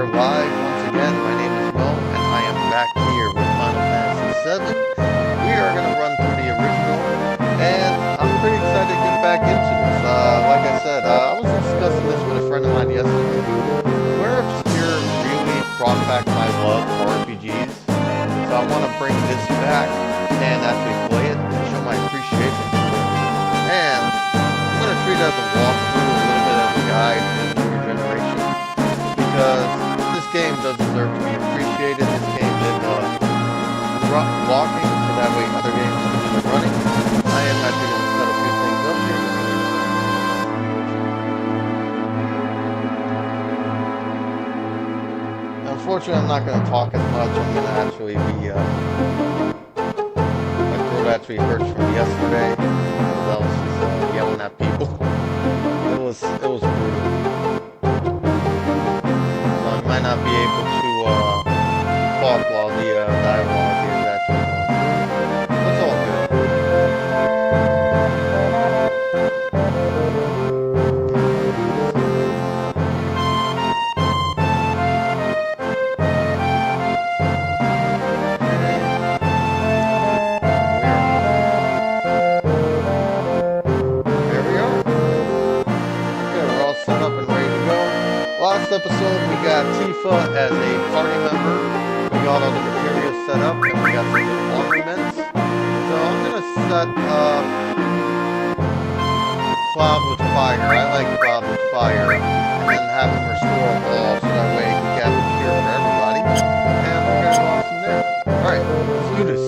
there live once again. My name is Mo, and I am back here with Final Fantasy VII. We are going to run through the original, and I'm pretty excited to get back into this. Like I said, I was discussing this with a friend of mine yesterday. Where Obscure really brought back my love for RPGs, so I want to bring this back and actually play it and show my appreciation for it. And I'm going to treat it as a walkthrough, a little bit as a guide to the newer generation. Because this game does deserve to be appreciated. This game did walking, so that way other games can do the running. I am actually going to set a few things up here. Unfortunately, I'm not going to talk as much. I'm going to actually be, my throat actually hurts from yesterday, because I was just yelling at people. It was brutal. Might not be able to talk while the dialogue is actually going through. That's all good. There we are. Okay, we're all set up and ready to go. Last episode, we got Tifa as a party member. We got all the materials set up, and we got some new ornaments. So I'm gonna set Cloud with Fire. I like Cloud with Fire, and then have him restore all, so that way we can have a cure for everybody. And we're gonna go on from there. All right, let's do this.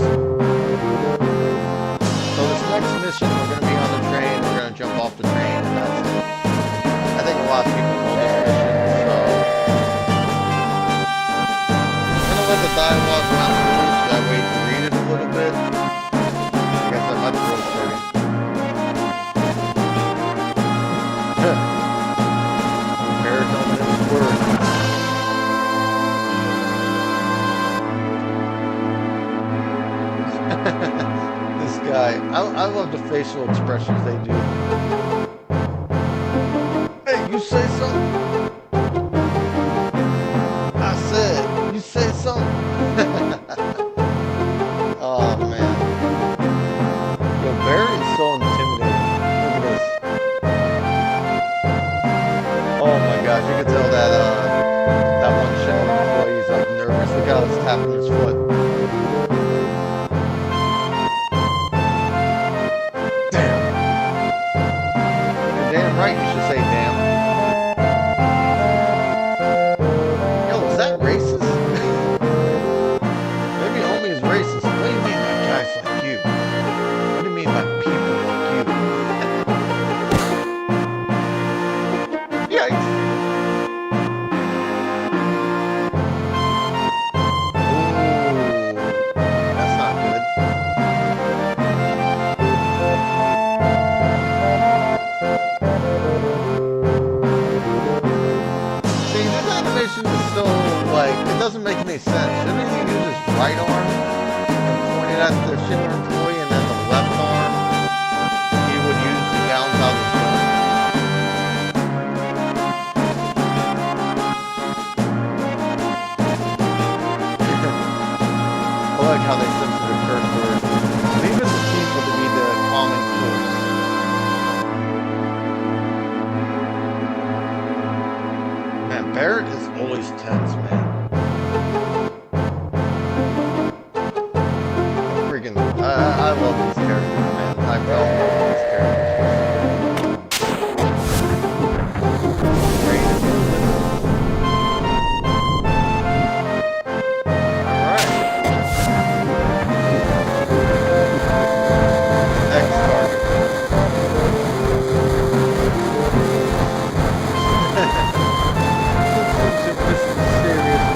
So this next mission, we're gonna be on the train. We're gonna jump off the train, and that's it. I think a lot of people know this mission. Let the dialogue run through, so that way you can read it a little bit. I guess I might throw it. Paradominant word. This guy, I love the facial expressions they do. Hey, you say something? I said, you say something? Oh man. Yo, Barry is so intimidating. Look at this. Oh my gosh, you can tell that that one Shadow employee is like nervous. Look how it's tapping his foot. Damn. You're damn right you should say damn. Doesn't make any sense. Shouldn't he use his right arm and point it at the Schindler employee, and then the left arm he would use to bounce out his gun? I like how they censor the curse words. Leave it to people to be the calming force. Man, Barrett is always tense, man. I love these characters, man. I fell in love with these characters. Great. Alright. Next target. This is serious.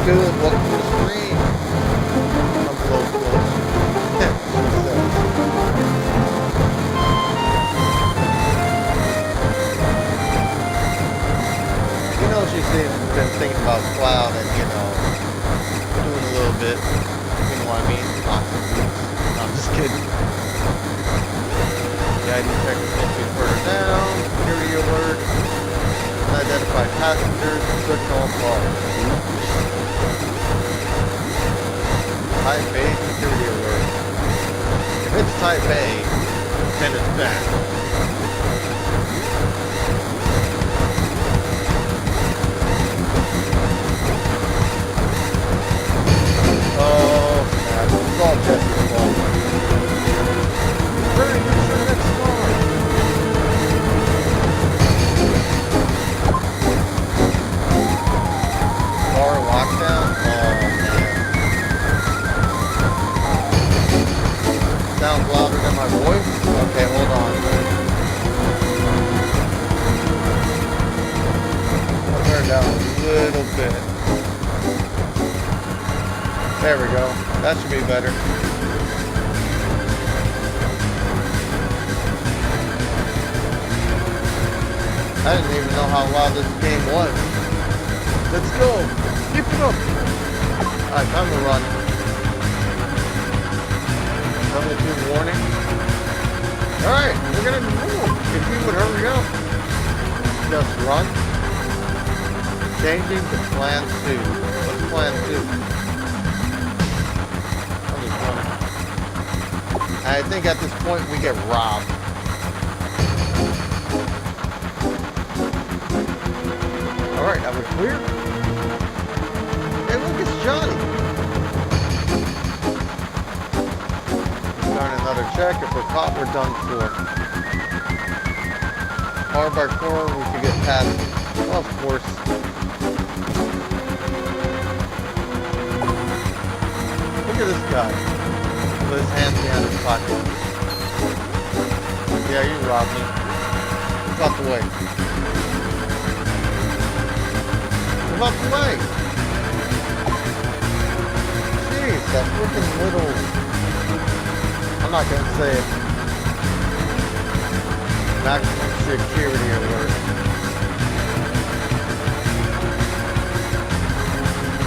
good? Welcome to the stream. I'm close. You know, she's been thinking about Cloud and, you know, doing a little bit. You know what I mean? Boxing boots. No, I'm just kidding. Yeah, I detect entry further down. Security alert. Unidentified passengers. Search all cars. Type A security alert. If it's type A, then it's bad. Oh, snap. It's all Jesse's fault. Hurry, get to the next car. Car lockdown? Oh, man. Sounds louder than my voice? Okay, hold on. I'll turn it down a little bit. There we go. That should be better. I didn't even know how loud this game was. Let's go. Keep it up. Alright, time to run. Coming to warning. Alright, we're gonna move. If you would hurry up. Just run. Changing to plan 2. What's plan 2? I think at this point we get robbed. Alright, are we clear? Hey, look, it's Johnny. Start another check. If we're caught, we're done for. Car by car, we should get past it. Well, of course. Look at this guy. Put his hands behind his pocket. Yeah, you robbed me. Move out the way. Move out the way. Jeez, that freaking little... I'm not gonna say it. Maximum security alert.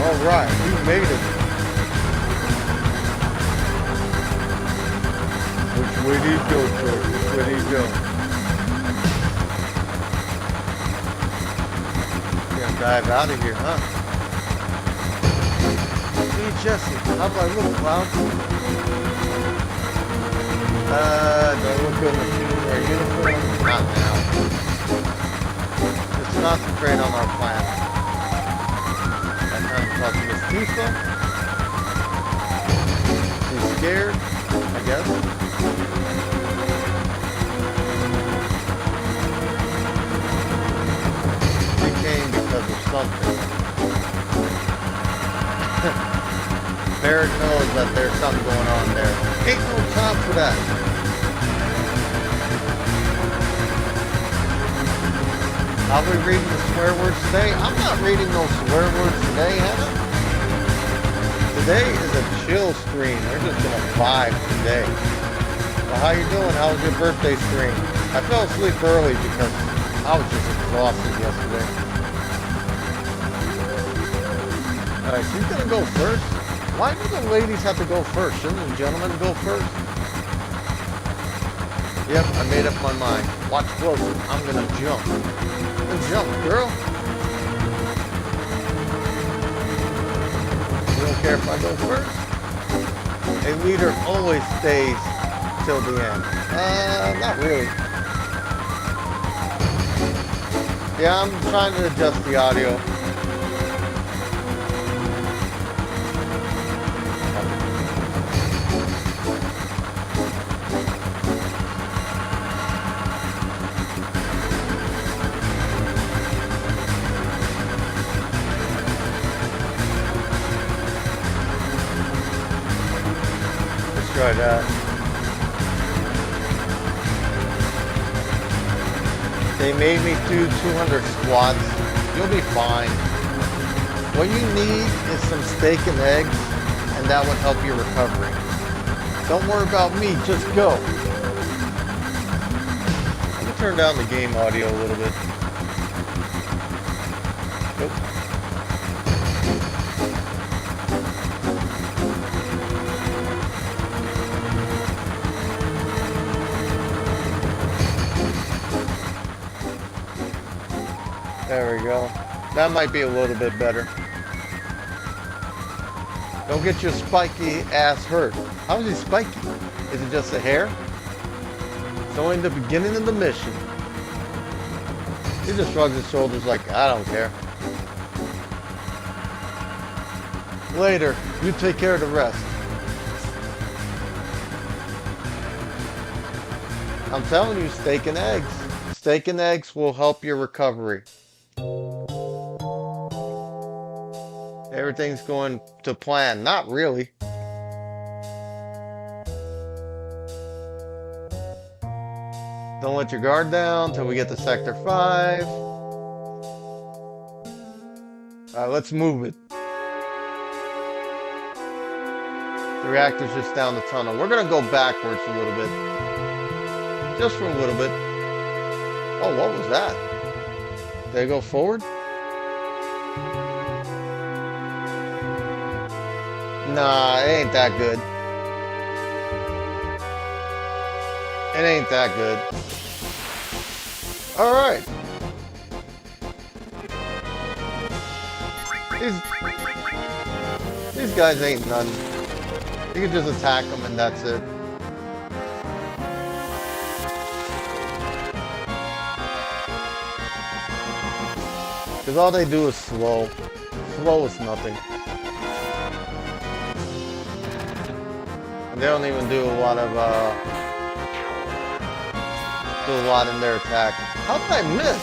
Alright, we made it. Where do you go, George? Where do you go? You're gonna dive out of here, huh? Hey, Jesse, how do I look, Cloud? Do I look good in a suit or a uniform? Not now. Let's concentrate on our plan. I'm trying to talk to Miss Tifa. She's scared, I guess. Because of something. Barrett knows that there's something going on there. Ain't no time for that. Are we reading the swear words today? I'm not reading no swear words today, Hannah. Today is a chill stream. We're just gonna vibe today. Well, how you doing? How was your birthday stream? I fell asleep early because I was just exhausted yesterday. Alright, she's gonna go first. Why do the ladies have to go first? Shouldn't the gentlemen go first? Yep, I made up my mind. Watch closer. I'm gonna jump. Jump, girl. You don't care if I go first? A leader always stays till the end. Not really. Yeah, I'm trying to adjust the audio. Try that. They made me do 200 squats. You'll be fine. What you need is some steak and eggs, and that would help your recovery. Don't worry about me, just go. Let me turn down the game audio a little bit. Nope. There we go. That might be a little bit better. Don't get your spiky ass hurt. How is he spiky? Is it just a hair? It's only the beginning of the mission. He just shrugs his shoulders like, I don't care. Later, you take care of the rest. I'm telling you, steak and eggs. Steak and eggs will help your recovery. Everything's going to plan. Not really. Don't let your guard down until we get to Sector 5. Alright, let's move it. The reactor's just down the tunnel. We're gonna go backwards a little bit. Just for a little bit. Oh, what was that? Did I go forward? Nah, it ain't that good. It ain't that good. Alright. These guys ain't none. You can just attack them and that's it. Because all they do is slow. Slow is nothing. And they don't even do a lot of, in their attack. How did I miss?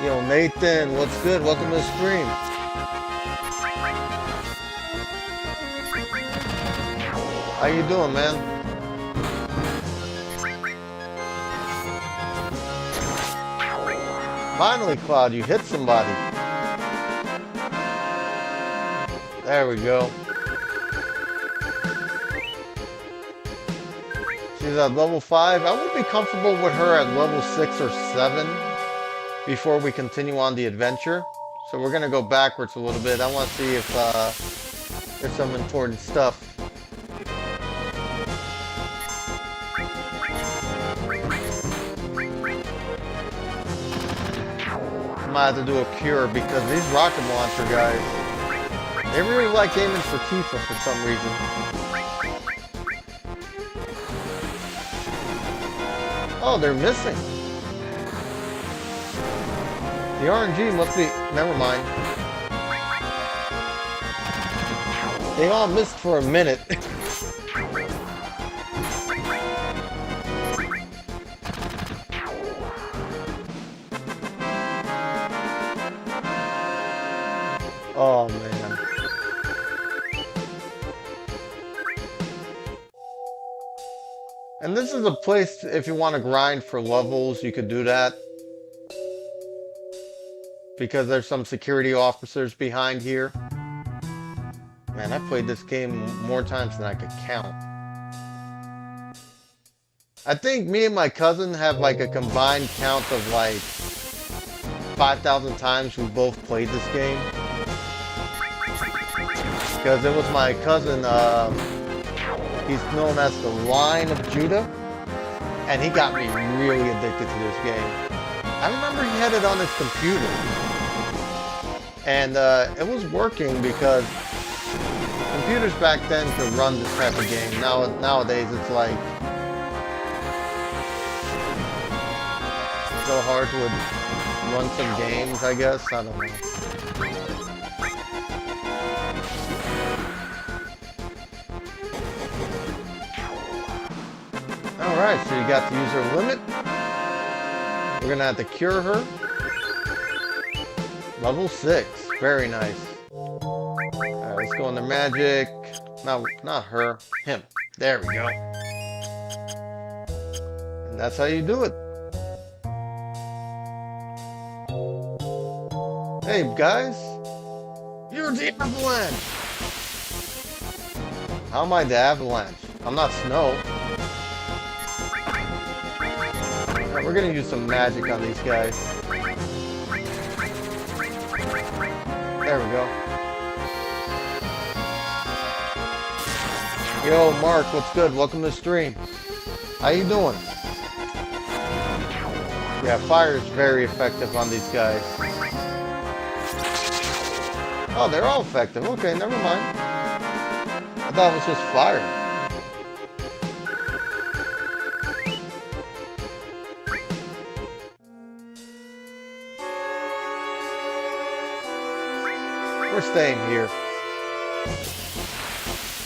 Yo, Nathan, what's good? Welcome to the stream. How you doing, man? Finally, Cloud, you hit somebody. There we go. She's at level 5. I would be comfortable with her at level 6 or 7 before we continue on the adventure. So we're going to go backwards a little bit. I want to see if there's some important stuff. I might have to do a cure because these rocket launcher guys, they really like aiming for Tifa for some reason. Oh, they're missing. The RNG must be... Never mind. They all missed for a minute. Oh, man. And this is a place, if you want to grind for levels, you could do that. Because there's some security officers behind here. Man, I played this game more times than I could count. I think me and my cousin have like a combined count of like 5,000 times we both played this game. Because it was my cousin, he's known as the Lion of Judah, and he got me really addicted to this game. I remember he had it on his computer, and it was working because computers back then could run this type of game. Nowadays it's like so hard to run some games, I guess. I don't know. Alright, so you got to use her limit. We're gonna have to cure her. Level 6. Very nice. Alright, let's go into magic. No, not her. Him. There we go. And that's how you do it. Hey, guys. You're the Avalanche. How am I the Avalanche? I'm not Snow. Right, we're gonna use some magic on these guys. There we go. Yo, Mark, what's good? Welcome to the stream. How you doing? Yeah, fire is very effective on these guys. Oh, they're all effective. Okay, never mind. I thought it was just fire. We're staying here.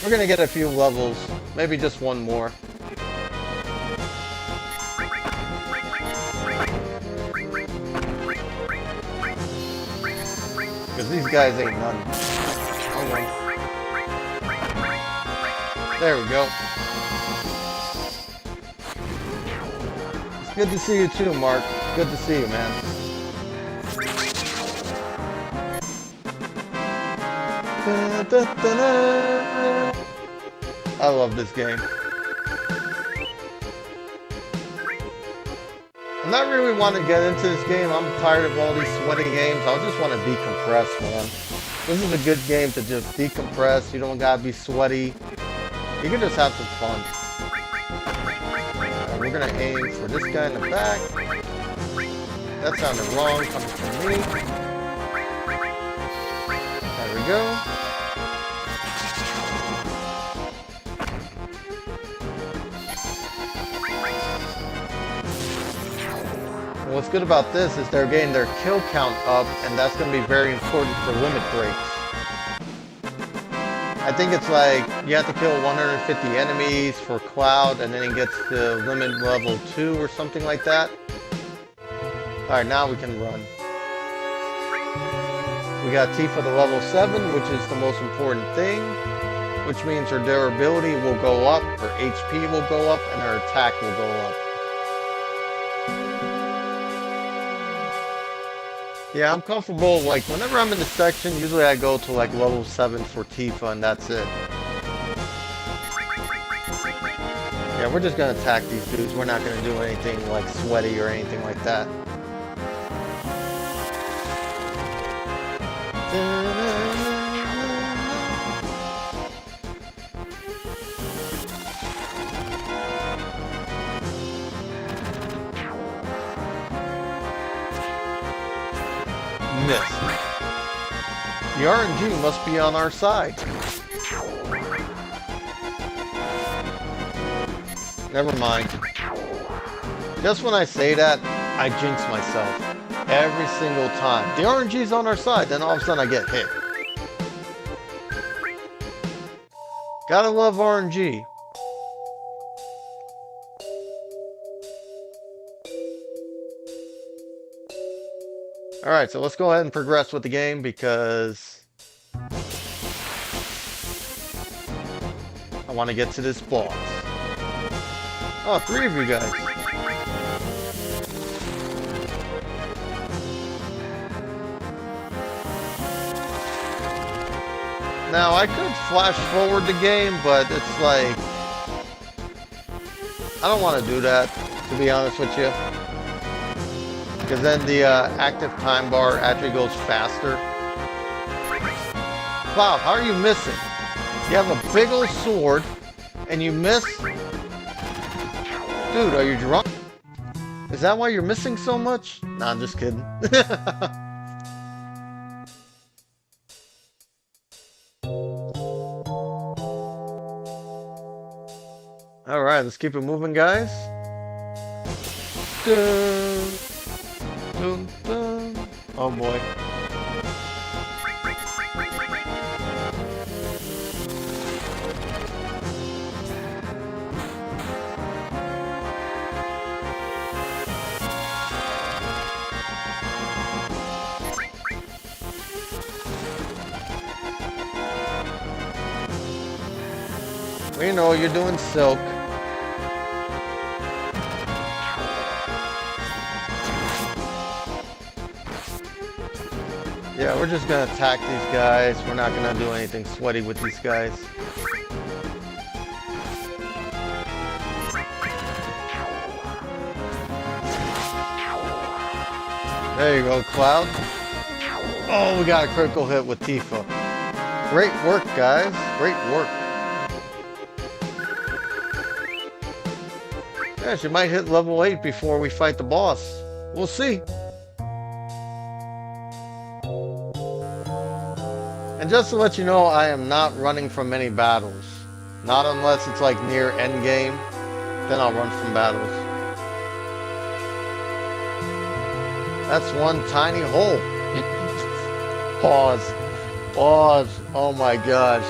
We're gonna get a few levels, maybe just one more. Because these guys ain't none. Oh, one. There we go. It's good to see you too, Mark. Good to see you, man. I love this game. I'm not really wanting to get into this game. I'm tired of all these sweaty games. I just want to decompress, man. This is a good game to just decompress. You don't gotta be sweaty. You can just have some fun. Right, we're gonna aim for this guy in the back. That sounded wrong coming from me. There we go. What's good about this is they're getting their kill count up, and that's going to be very important for limit breaks. I think it's like you have to kill 150 enemies for Cloud, and then it gets to limit level 2 or something like that. Alright, now we can run. We got Tifa to level 7, which is the most important thing, which means her durability will go up, her HP will go up, and her attack will go up. Yeah, I'm comfortable, like, whenever I'm in this section, usually I go to, like, level 7 for Tifa, and that's it. Yeah, we're just gonna attack these dudes. We're not gonna do anything, like, sweaty or anything like that. Miss. The RNG must be on our side. Never mind. Just when I say that, I jinx myself. Every single time. The RNG's on our side, then all of a sudden I get hit. Gotta love RNG. Alright, so let's go ahead and progress with the game because I want to get to this boss. Oh, 3 of you guys. Now, I could flash forward the game, but it's like, I don't want to do that, to be honest with you. Because then the active time bar actually goes faster. Wow, how are you missing? You have a big old sword, and you miss? Dude, are you drunk? Is that why you're missing so much? Nah, I'm just kidding. Alright, let's keep it moving, guys. Dun, dun, dun. Oh boy. We know you're doing silk. Yeah, we're just gonna attack these guys. We're not gonna do anything sweaty with these guys. There you go, Cloud. Oh, we got a critical hit with Tifa. Great work, guys. Great work. Yeah, she might hit level 8 before we fight the boss. We'll see. And just to let you know, I am not running from any battles. Not unless it's like near endgame. Then I'll run from battles. That's one tiny hole. Pause. Pause. Oh my gosh.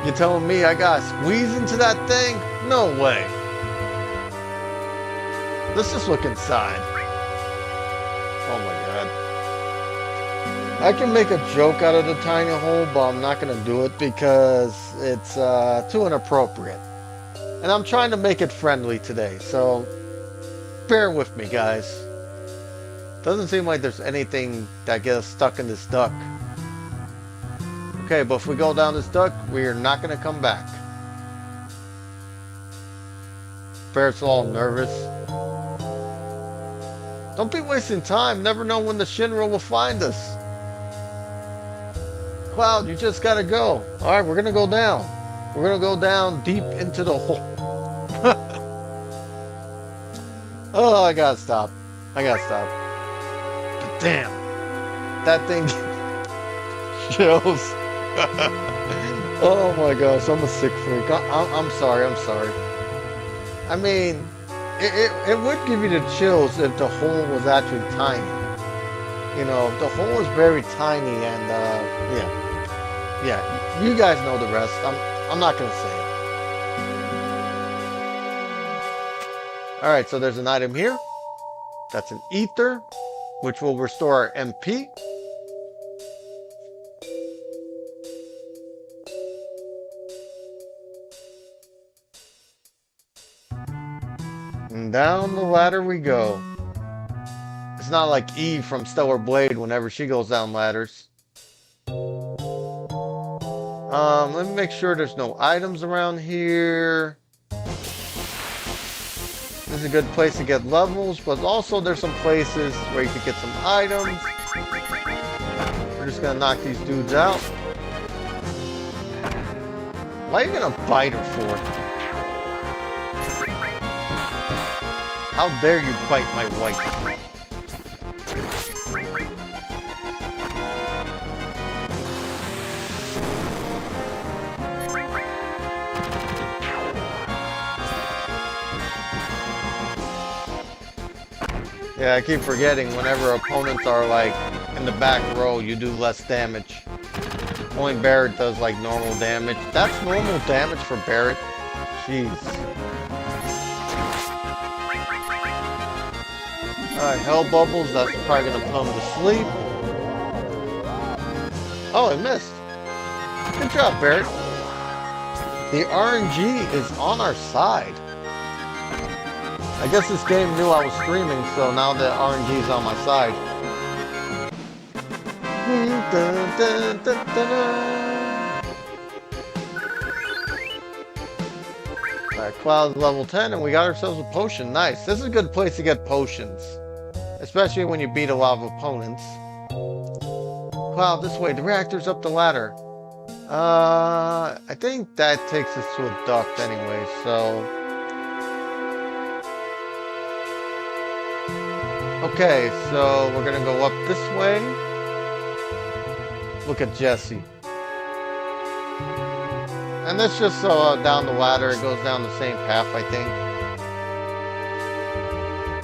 You telling me I gotta squeeze into that thing? No way. Let's just look inside. Oh my god. I can make a joke out of the tiny hole, but I'm not gonna do it because it's too inappropriate. And I'm trying to make it friendly today, so bear with me, guys. Doesn't seem like there's anything that gets stuck in this duck. Okay, but if we go down this duck, we are not going to come back. Barrett's all nervous. Don't be wasting time. Never know when the Shinra will find us. Cloud, you just got to go. Alright, we're going to go down. We're going to go down deep into the hole. Oh, I got to stop. I got to stop. Damn, that thing chills. Oh my gosh, I'm a sick freak. I'm sorry, I'm sorry. I mean, it would give you the chills if the hole was actually tiny. You know, the hole is very tiny and, yeah, you guys know the rest. I'm not gonna say it. Alright, so there's an item here. That's an ether, which will restore our MP. And down the ladder we go. It's not like Eve from Stellar Blade whenever she goes down ladders. Let me make sure there's no items around here. This is a good place to get levels, but also there's some places where you can get some items. We're just gonna knock these dudes out. Why are you gonna bite her for? How dare you bite my wife? Yeah, I keep forgetting whenever opponents are like in the back row, you do less damage. Only Barrett does like normal damage. That's normal damage for Barrett. Jeez. Alright, Hell Bubbles, that's probably gonna put him to sleep. Oh, I missed. Good job, Barrett. The RNG is on our side. I guess this game knew I was streaming, so now the RNG is on my side. Alright, Cloud's level 10, and we got ourselves a potion. Nice. This is a good place to get potions. Especially when you beat a lot of opponents. Cloud, this way. The reactor's up the ladder. I think that takes us to a duct anyway, so... Okay, so we're gonna go up this way. Look at Jesse. And this just down the ladder, it goes down the same path, I think.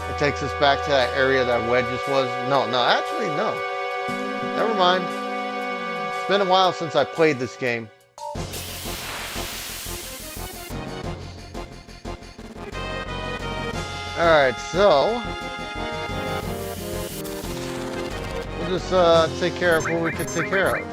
It takes us back to that area that Wedges was. No, actually, no. Never mind. It's been a while since I played this game. Alright, so... we'll just take care of what we can take care of.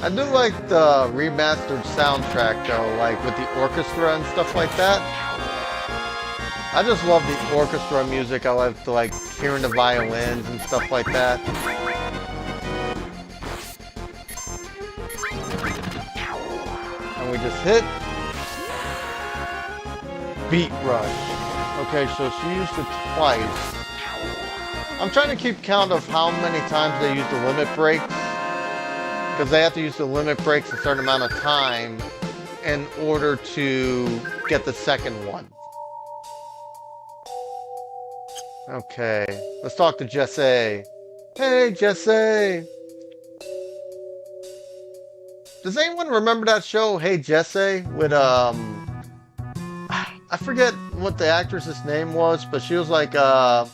I do like the remastered soundtrack though, like with the orchestra and stuff like that. I just love the orchestra music. I like hearing the violins and stuff like that. And we just hit Beat Rush. Okay, so she used it twice. I'm trying to keep count of how many times they use the limit breaks, because they have to use the limit breaks a certain amount of time in order to get the second one. Okay, let's talk to Jesse. Hey, Jesse! Does anyone remember that show, Hey, Jesse? With, I forget what the actress's name was, but she was like a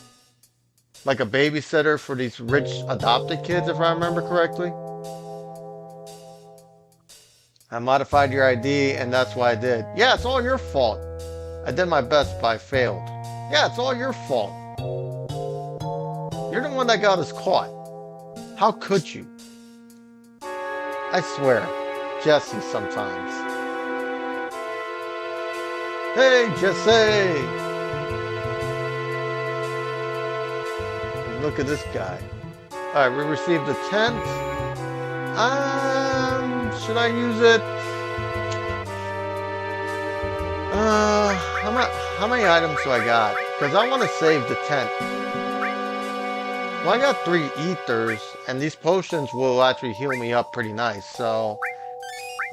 babysitter for these rich adopted kids, if I remember correctly. I modified your ID, and that's why I did. Yeah, it's all your fault. I did my best, but I failed. Yeah, it's all your fault. You're the one that got us caught. How could you? I swear, Jesse sometimes. Hey, Jesse! Look at this guy. Alright, we received a tent. Should I use it? How many items do I got? Because I want to save the tent. Well, I got 3 ethers, and these potions will actually heal me up pretty nice, so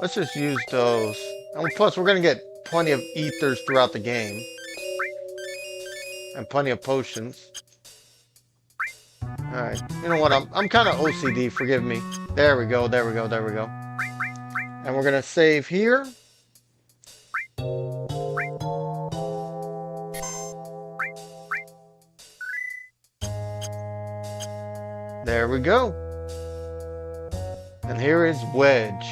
let's just use those. And plus, we're going to get plenty of ethers throughout the game. And plenty of potions. Alright, you know what, I'm kind of OCD, forgive me. There we go, there we go, there we go. And we're going to save here. There we go. And here is Wedge.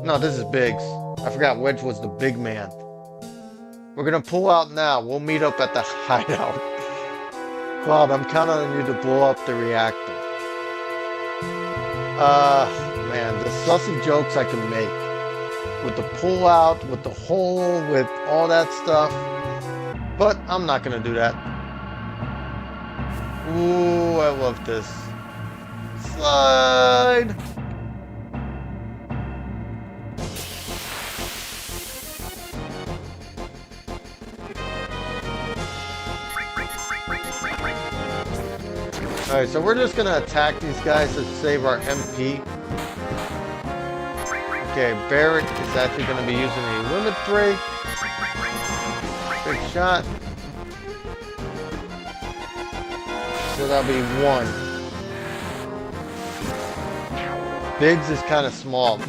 No, this is Biggs. I forgot Wedge was the big man. We're going to pull out now. We'll meet up at the hideout. Cloud, I'm counting on you to blow up the reactor. Man, the sussy jokes I can make. With the pull out, with the hole, with all that stuff. But I'm not going to do that. Ooh, I love this. Slide! Alright, so we're just gonna attack these guys to save our MP. Okay, Barrett is actually gonna be using a limit break. Big shot. So that'll be 1. Biggs is kind of small.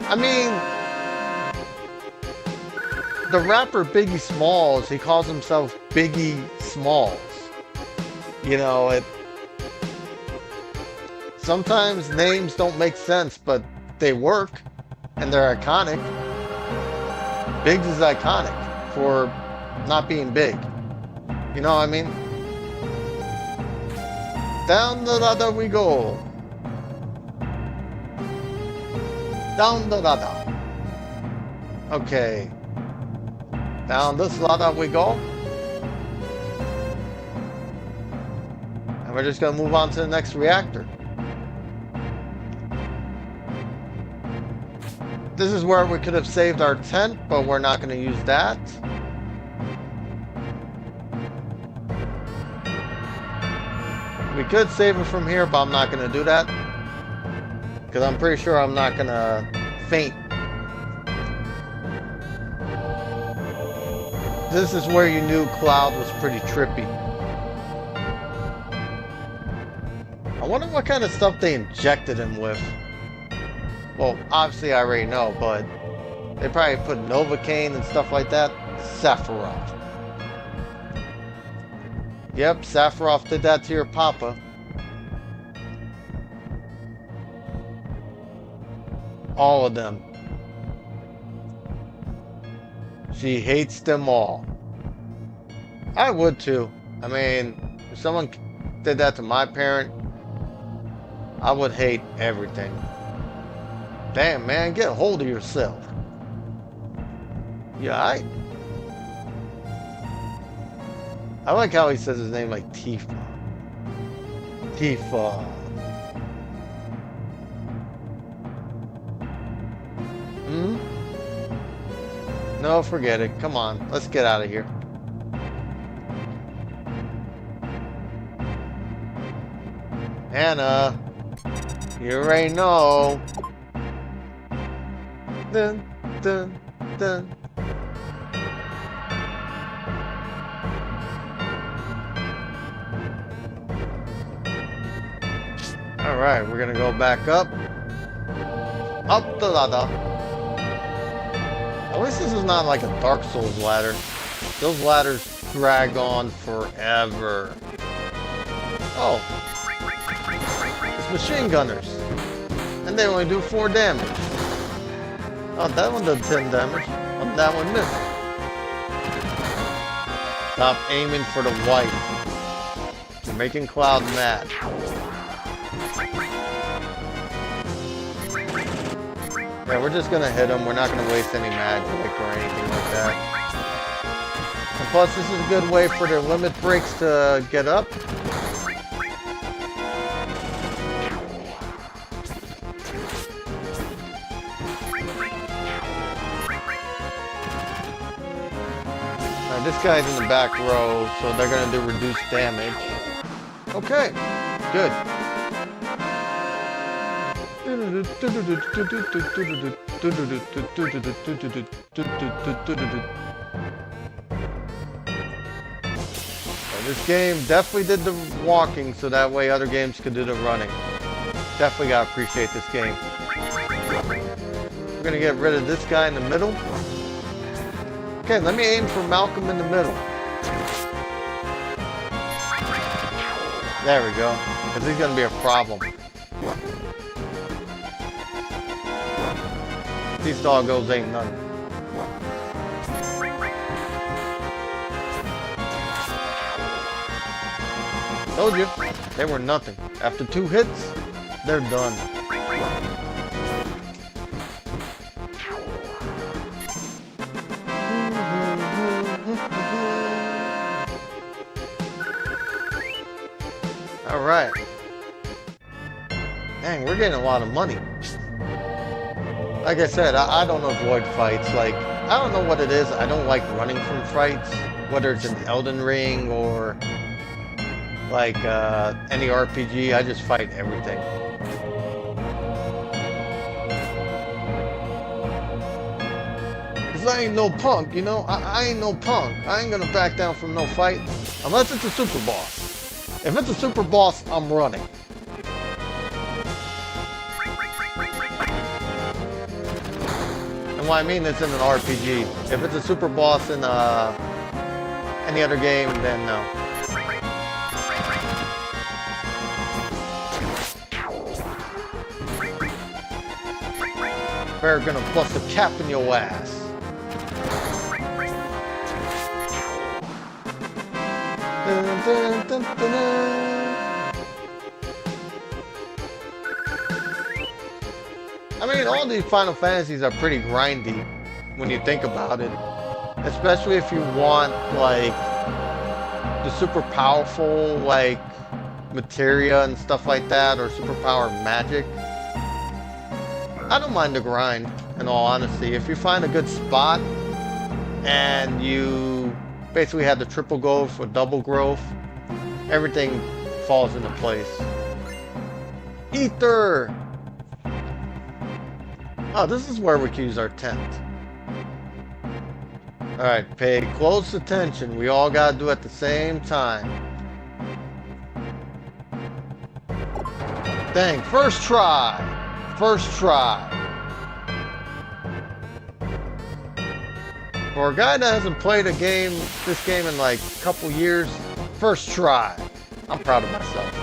I mean, the rapper Biggie Smalls, he calls himself Biggie Smalls. You know, sometimes names don't make sense, but they work, and they're iconic. Biggs is iconic for not being big. You know what I mean? Down the ladder we go. Down the ladder. Okay. Down this ladder we go. We're just going to move on to the next reactor. This is where we could have saved our tent, but we're not going to use that. We could save it from here, but I'm not going to do that. Because I'm pretty sure I'm not going to faint. This is where you knew Cloud was pretty trippy. I wonder what kind of stuff they injected him with. Well, obviously I already know, but they probably put Novocaine and stuff like that. Sephiroth. Yep, Sephiroth did that to your papa. All of them. She hates them all. I would too. I mean, if someone did that to my parent, I would hate everything. Damn, man, get a hold of yourself. You alright? I like how he says his name like Tifa. Tifa. Hmm? No, forget it. Come on, let's get out of here. Anna, you already know. Dun, dun, dun. Alright, we're gonna go back up. Up the ladder. At least this is not like a Dark Souls ladder. Those ladders drag on forever. Oh. It's machine gunners. And they only do 4 damage. Oh, that one does 10 damage. Oh, that one missed. Stop aiming for the white. You're making Cloud mad. Yeah, we're just gonna hit him. We're not gonna waste any magic or anything like that. And plus, this is a good way for their limit breaks to get up. Now, this guy's in the back row, so they're gonna do reduced damage. Okay, good. This game definitely did the walking so that way other games could do the running. Definitely gotta appreciate this game. We're gonna get rid of this guy in the middle. Okay, let me aim for Malcolm in the middle. There we go. Because he's gonna be a problem. These doggos ain't none. Told you, they were nothing. After 2 hits, they're done. Alright. Dang, we're getting a lot of money. Like I said, I don't avoid fights. Like, I don't know what it is. I don't like running from fights. Whether it's an Elden Ring or like any RPG, I just fight everything. Cause I ain't no punk, you know? I ain't no punk. I ain't gonna back down from no fight. Unless it's a super boss. If it's a super boss, I'm running. And what I mean it's in an RPG. If it's a super boss in any other game, then no. We're gonna bust a cap in your ass. Dun, dun, dun, dun, dun. I mean, all these Final Fantasies are pretty grindy when you think about it. Especially if you want, like, the super powerful, like, materia and stuff like that, or superpower magic. I don't mind the grind, in all honesty. If you find a good spot, and you basically have the triple growth or double growth, everything falls into place. Ether! Oh, this is where we can use our tent. Alright, pay close attention. We all gotta do it at the same time. Dang, first try! First try. For a guy that hasn't played this game in like a couple years, first try. I'm proud of myself.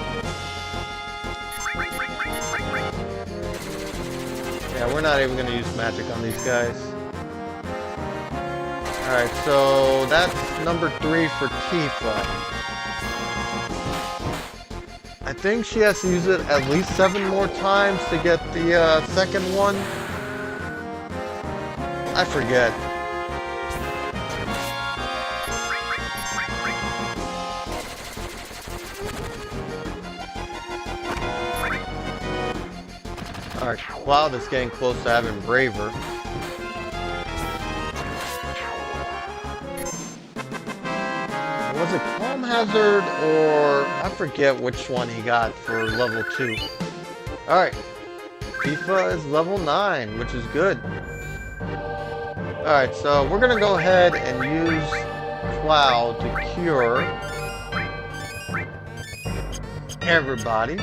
Yeah, we're not even going to use magic on these guys. Alright, so that's number 3 for Tifa. I think she has to use it at least 7 more times to get the second one. I forget. Alright, Cloud is getting close to having Braver. Was it Calm Hazard or I forget which one he got for level 2. Alright, FIFA is level 9, which is good. Alright, so we're gonna go ahead and use Cloud to cure everybody.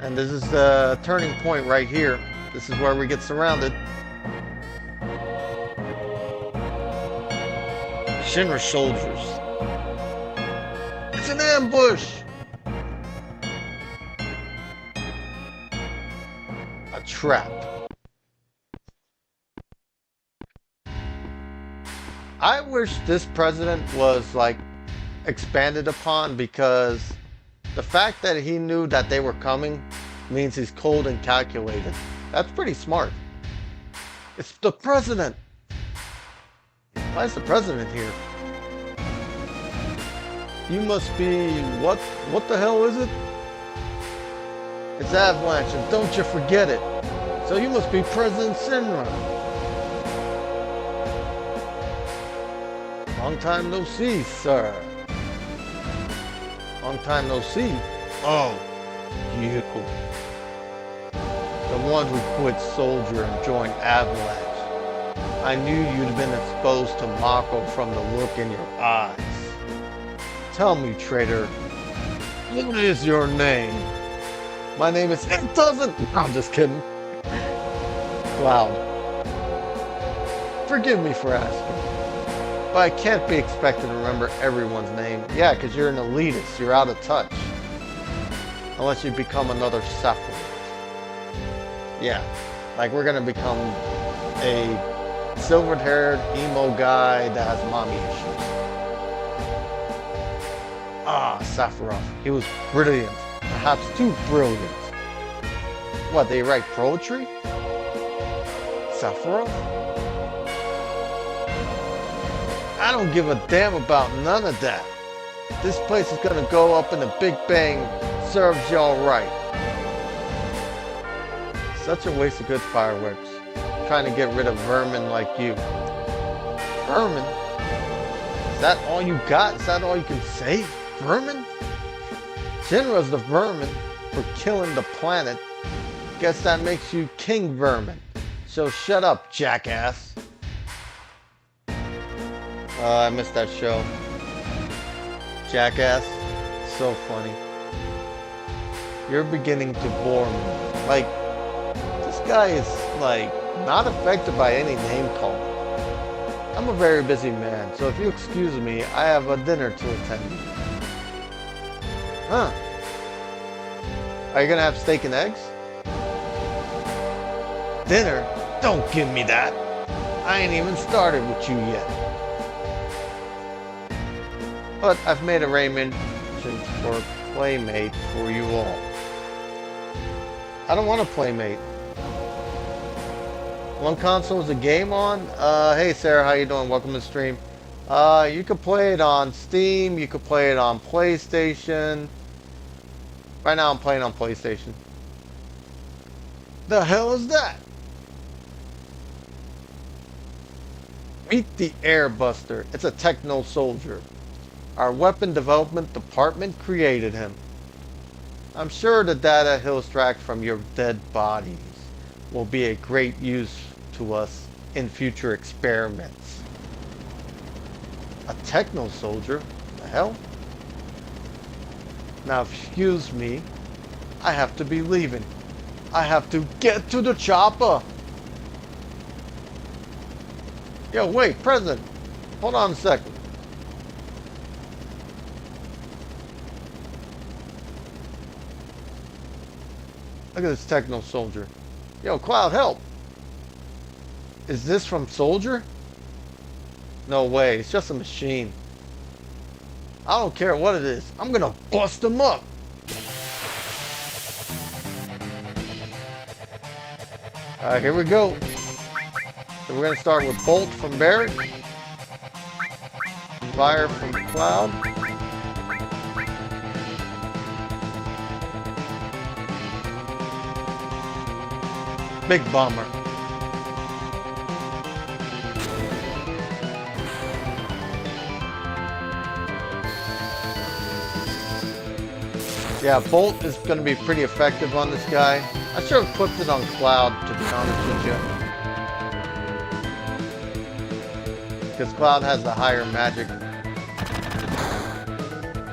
And this is the turning point right here. This is where we get surrounded. Shinra soldiers. It's an ambush! A trap. I wish this president was like expanded upon, because the fact that he knew that they were coming means he's cold and calculated. That's pretty smart. It's the president! Why is the president here? You must be... What the hell is it? It's Avalanche, and don't you forget it. So you must be President Shinra. Long time no see, sir. Long time no see. Oh, you. The one who quit Soldier and joined Avalanche. I knew you'd have been exposed to Mako from the look in your eyes. Tell me, traitor, what is your name? My name is... It doesn't... I'm just kidding. Cloud. Forgive me for asking, but I can't be expected to remember everyone's name. Yeah, because you're an elitist. You're out of touch. Unless you become another Sephiroth. Yeah, like we're gonna become a silver-haired emo guy that has mommy issues. Ah, Sephiroth. He was brilliant. Perhaps too brilliant. What, they write poetry? Sephiroth? I don't give a damn about none of that. This place is gonna go up in a Big Bang. Serves y'all right. Such a waste of good fireworks. Trying to get rid of vermin like you. Vermin? Is that all you got? Is that all you can say? Vermin? Shinra's the vermin for killing the planet. Guess that makes you King Vermin. So shut up, jackass. I missed that show. Jackass. So funny. You're beginning to bore me. Like, this guy is, like, not affected by any name calling. I'm a very busy man, so if you excuse me, I have a dinner to attend. Huh. Are you gonna have steak and eggs? Dinner? Don't give me that. I ain't even started with you yet. But I've made arrangements for a playmate for you all. I don't want a playmate. One console is a game on? Hey Sarah, how you doing? Welcome to the stream. You could play it on Steam, you could play it on PlayStation. Right now I'm playing on PlayStation. The hell is that? Meet the Airbuster. It's a techno soldier. Our weapon development department created him. I'm sure the data he'll extract from your dead bodies will be a great use to us in future experiments. A techno soldier? The hell? Now excuse me, I have to be leaving. I have to get to the chopper. Yo, wait, President. Hold on a second. Look at this techno soldier. Yo, Cloud, help. Is this from Soldier? No way, it's just a machine. I don't care what it is. I'm gonna bust them up. Alright, here we go. So we're gonna start with Bolt from Barret. Fire from Cloud. Big Bomber. Yeah, Bolt is going to be pretty effective on this guy. I should have equipped it on Cloud, to be honest with you. Because Cloud has the higher magic.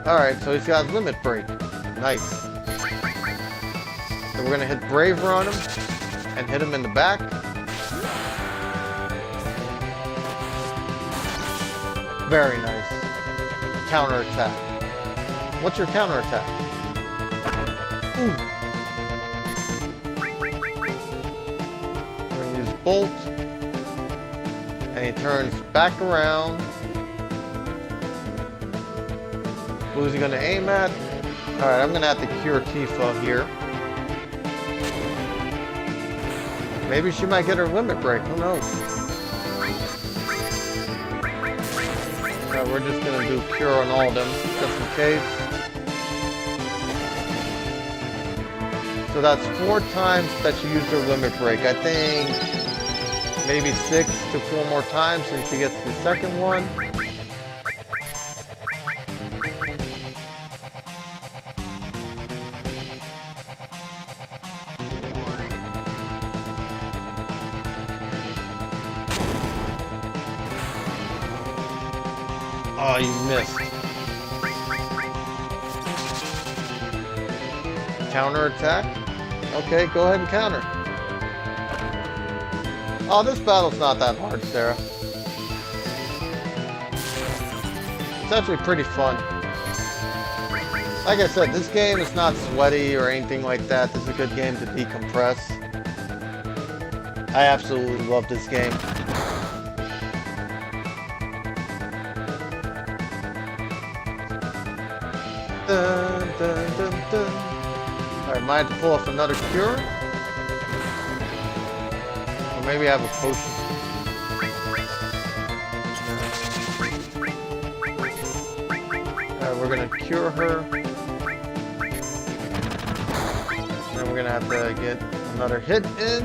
Alright, so he's got Limit Break. Nice. So we're going to hit Braver on him. And hit him in the back. Very nice. Counter attack. What's your counter attack? Ooh. We're going to use Bolt. And he turns back around. Who's he going to aim at? Alright, I'm going to have to cure Tifa here. Maybe she might get her limit break, who knows? Alright, we're just gonna do cure on all of them, just in case. So that's 4 times that she used her limit break. I think maybe 6 to 4 more times and she gets the second one. Oh, you missed. Counter attack? Okay, go ahead and counter. Oh, this battle's not that hard, Sarah. It's actually pretty fun. Like I said, this game is not sweaty or anything like that. This is a good game to decompress. I absolutely love this game. Dun, dun, dun, dun. Alright, might have to pull off another cure. Or maybe I have a potion. Alright, we're gonna cure her. And then we're gonna have to get another hit in.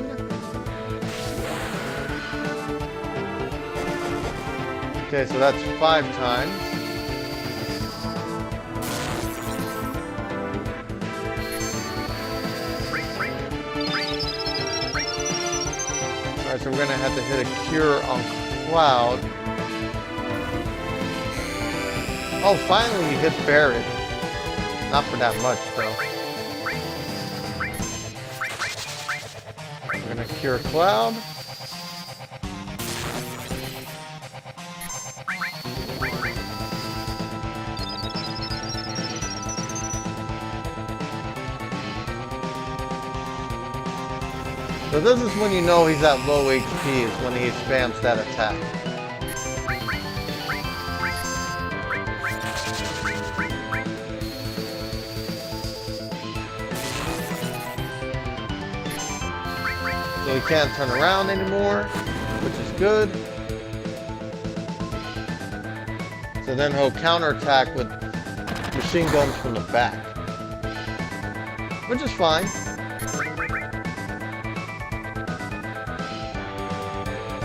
Okay, so that's 5 times. Alright, so we're gonna have to hit a cure on Cloud. Oh, finally you hit Barret. Not for that much, though. We're gonna cure Cloud. So this is when you know he's at low HP, is when he spams that attack. So he can't turn around anymore, which is good. So then he'll counterattack with machine guns from the back, which is fine.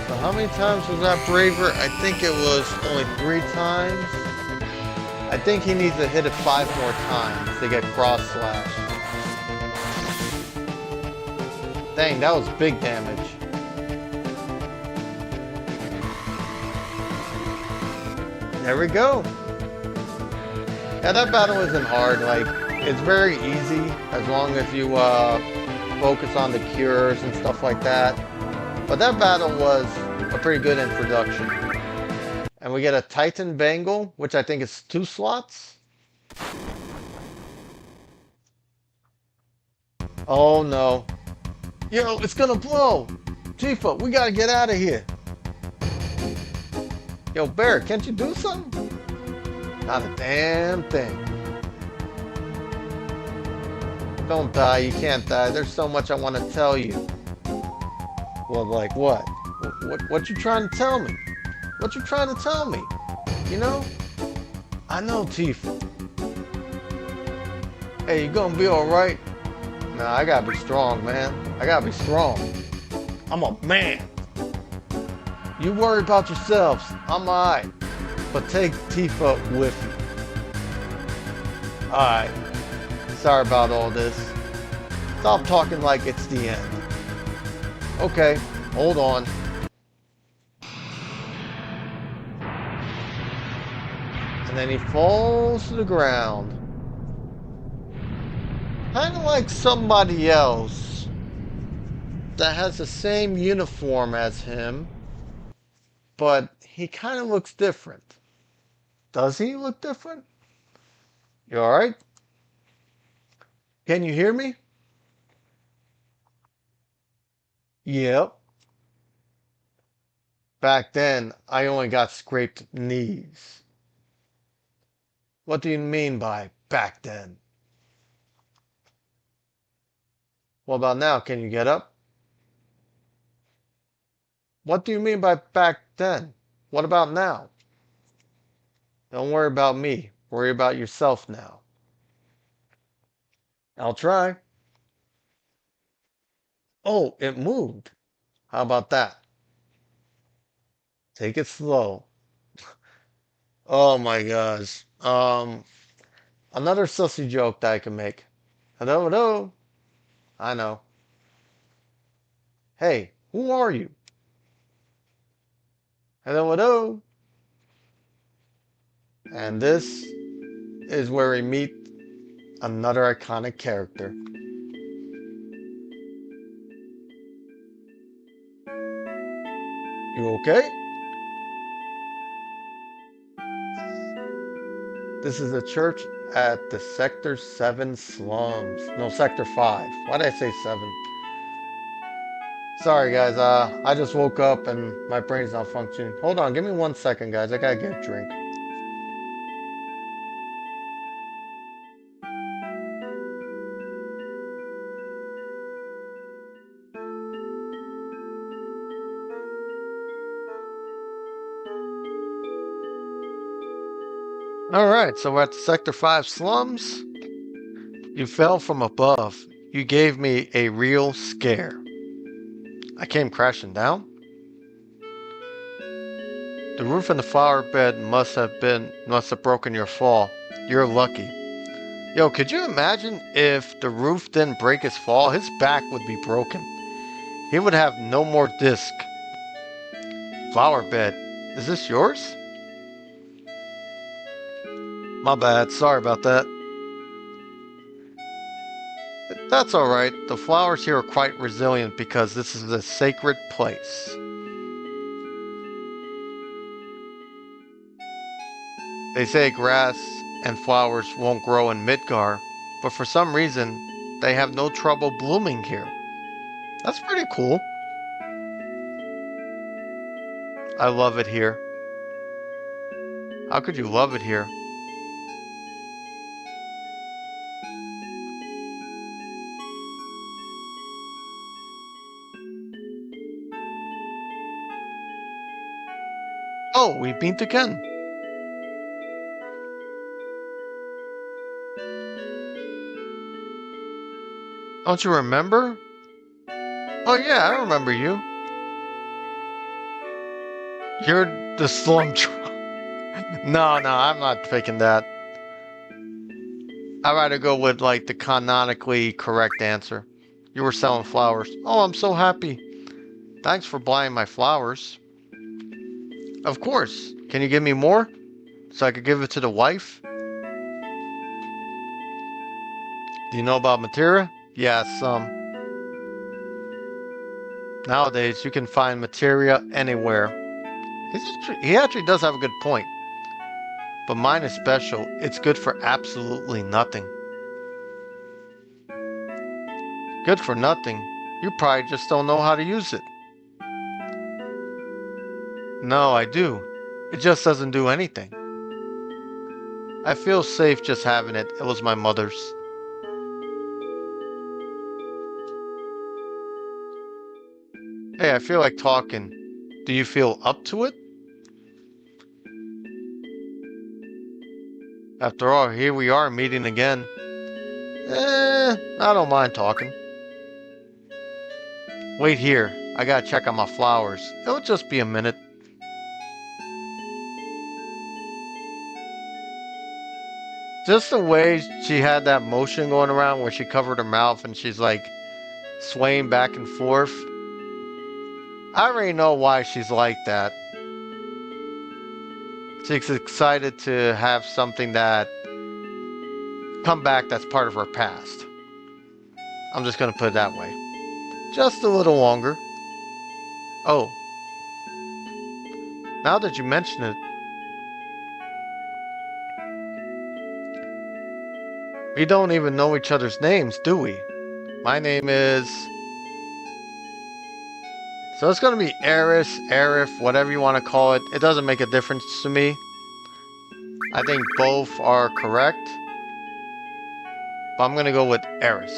So how many times was that Braver? I think it was only 3 times. I think he needs to hit it 5 more times to get cross slash. Dang, that was big damage. There we go. Yeah, that battle isn't hard. Like, it's very easy as long as you focus on the cures and stuff like that. But that battle was a pretty good introduction. And we get a Titan Bangle, which I think is 2 slots. Oh no. Yo, it's gonna blow! Tifa, we gotta get out of here. Yo, Bear, can't you do something? Not a damn thing. Don't die, you can't die. There's so much I want to tell you. Well, like what? What you trying to tell me? What you trying to tell me? You know? I know, Tifa. Hey, you gonna be alright? Nah, I gotta be strong, man. I gotta be strong. I'm a man. You worry about yourselves. I'm alright. But take Tifa with you. Alright. Sorry about all this. Stop talking like it's the end. Okay, hold on. And then he falls to the ground. Kind of like somebody else that has the same uniform as him, but he kind of looks different. Does he look different? You alright? Can you hear me? Yep. Back then, I only got scraped knees. What do you mean by back then? What about now? Can you get up? What do you mean by back then? What about now? Don't worry about me. Worry about yourself now. I'll try. Oh, it moved. How about that? Take it slow. Oh my gosh. Another sussy joke that I can make. Hello, hello. I know. Hey, who are you? Hello, hello. And this is where we meet another iconic character. You okay? This is a church at the Sector 7 slums. No, Sector 5. Why did I say 7? Sorry, guys. I just woke up and my brain's not functioning. Hold on, give me 1 second, guys. I gotta get a drink. Alright, so we're at the Sector 5 slums. You fell from above. You gave me a real scare. I came crashing down. The roof and the flower bed must have broken your fall. You're lucky. Yo, could you imagine if the roof didn't break his fall? His back would be broken. He would have no more disc. Flower bed. Is this yours? My bad. Sorry about that. That's alright. The flowers here are quite resilient because this is a sacred place. They say grass and flowers won't grow in Midgar, but for some reason, they have no trouble blooming here. That's pretty cool. I love it here. How could you love it here? Oh, we meet again. Don't you remember? Oh yeah, I remember you. You're the slum No, I'm not picking that. I'd rather go with like the canonically correct answer. You were selling flowers. Oh, I'm so happy. Thanks for buying my flowers. Of course. Can you give me more? So I could give it to the wife? Do you know about materia? Yeah, some. Nowadays, you can find materia anywhere. He actually does have a good point. But mine is special. It's good for absolutely nothing. Good for nothing? You probably just don't know how to use it. No, I do. It just doesn't do anything. I feel safe just having it. It was my mother's. Hey, I feel like talking. Do you feel up to it? After all, here we are meeting again. I don't mind talking. Wait here. I gotta check on my flowers. It'll just be a minute. Just the way she had that motion going around where she covered her mouth and she's like swaying back and forth. I already know why she's like that. She's excited to have something that come back that's part of her past. I'm just gonna put it that way. Just a little longer. Oh. Now that you mention it, we don't even know each other's names, do we? My name is... So it's gonna be Eris, Arif, whatever you want to call it. It doesn't make a difference to me. I think both are correct. But I'm gonna go with Eris.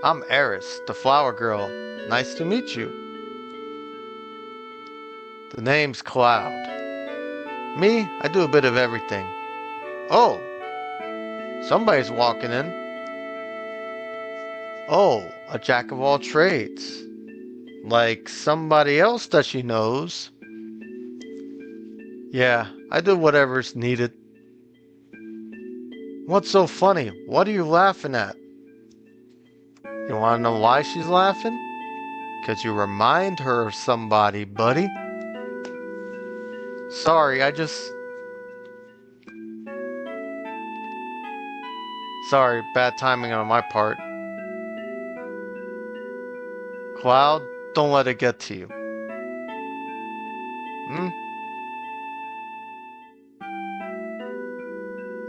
I'm Eris, the flower girl. Nice to meet you. The name's Cloud. Me, I do a bit of everything. Oh, somebody's walking in. Oh, a jack of all trades. Like somebody else that she knows. Yeah, I do whatever's needed. What's so funny? What are you laughing at? You wanna know why she's laughing? 'Cause you remind her of somebody, buddy. Sorry, Sorry, bad timing on my part. Cloud, don't let it get to you. Hmm?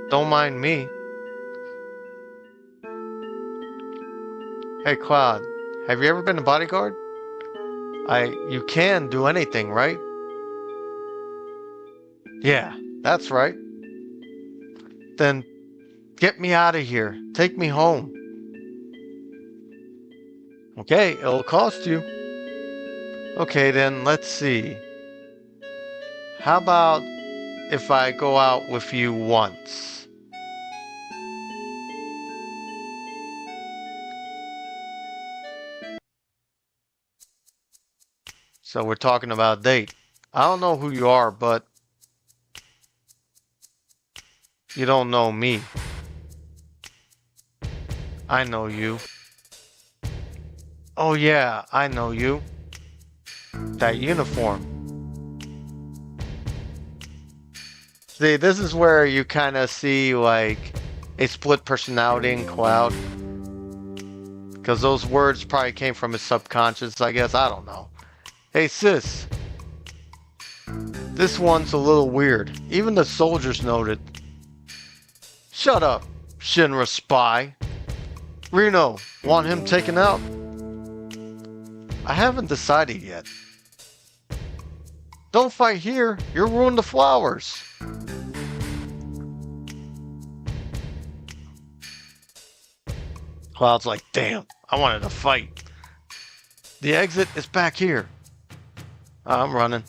Don't mind me. Hey Cloud, have you ever been a bodyguard? You can do anything, right? Yeah, that's right. Then get me out of here. Take me home. Okay, it'll cost you. Okay, then let's see. How about if I go out with you once? So we're talking about a date. I don't know who you are, but you don't know me. I know you. Oh yeah, I know you. That uniform. See, this is where you kind of see like a split personality in Cloud. Because those words probably came from his subconscious, I guess. I don't know. Hey sis. This one's a little weird. Even the soldiers noted. Shut up, Shinra spy. Reno, want him taken out? I haven't decided yet. Don't fight here, you'll ruin the flowers. Cloud's like, damn, I wanted to fight. The exit is back here. I'm running.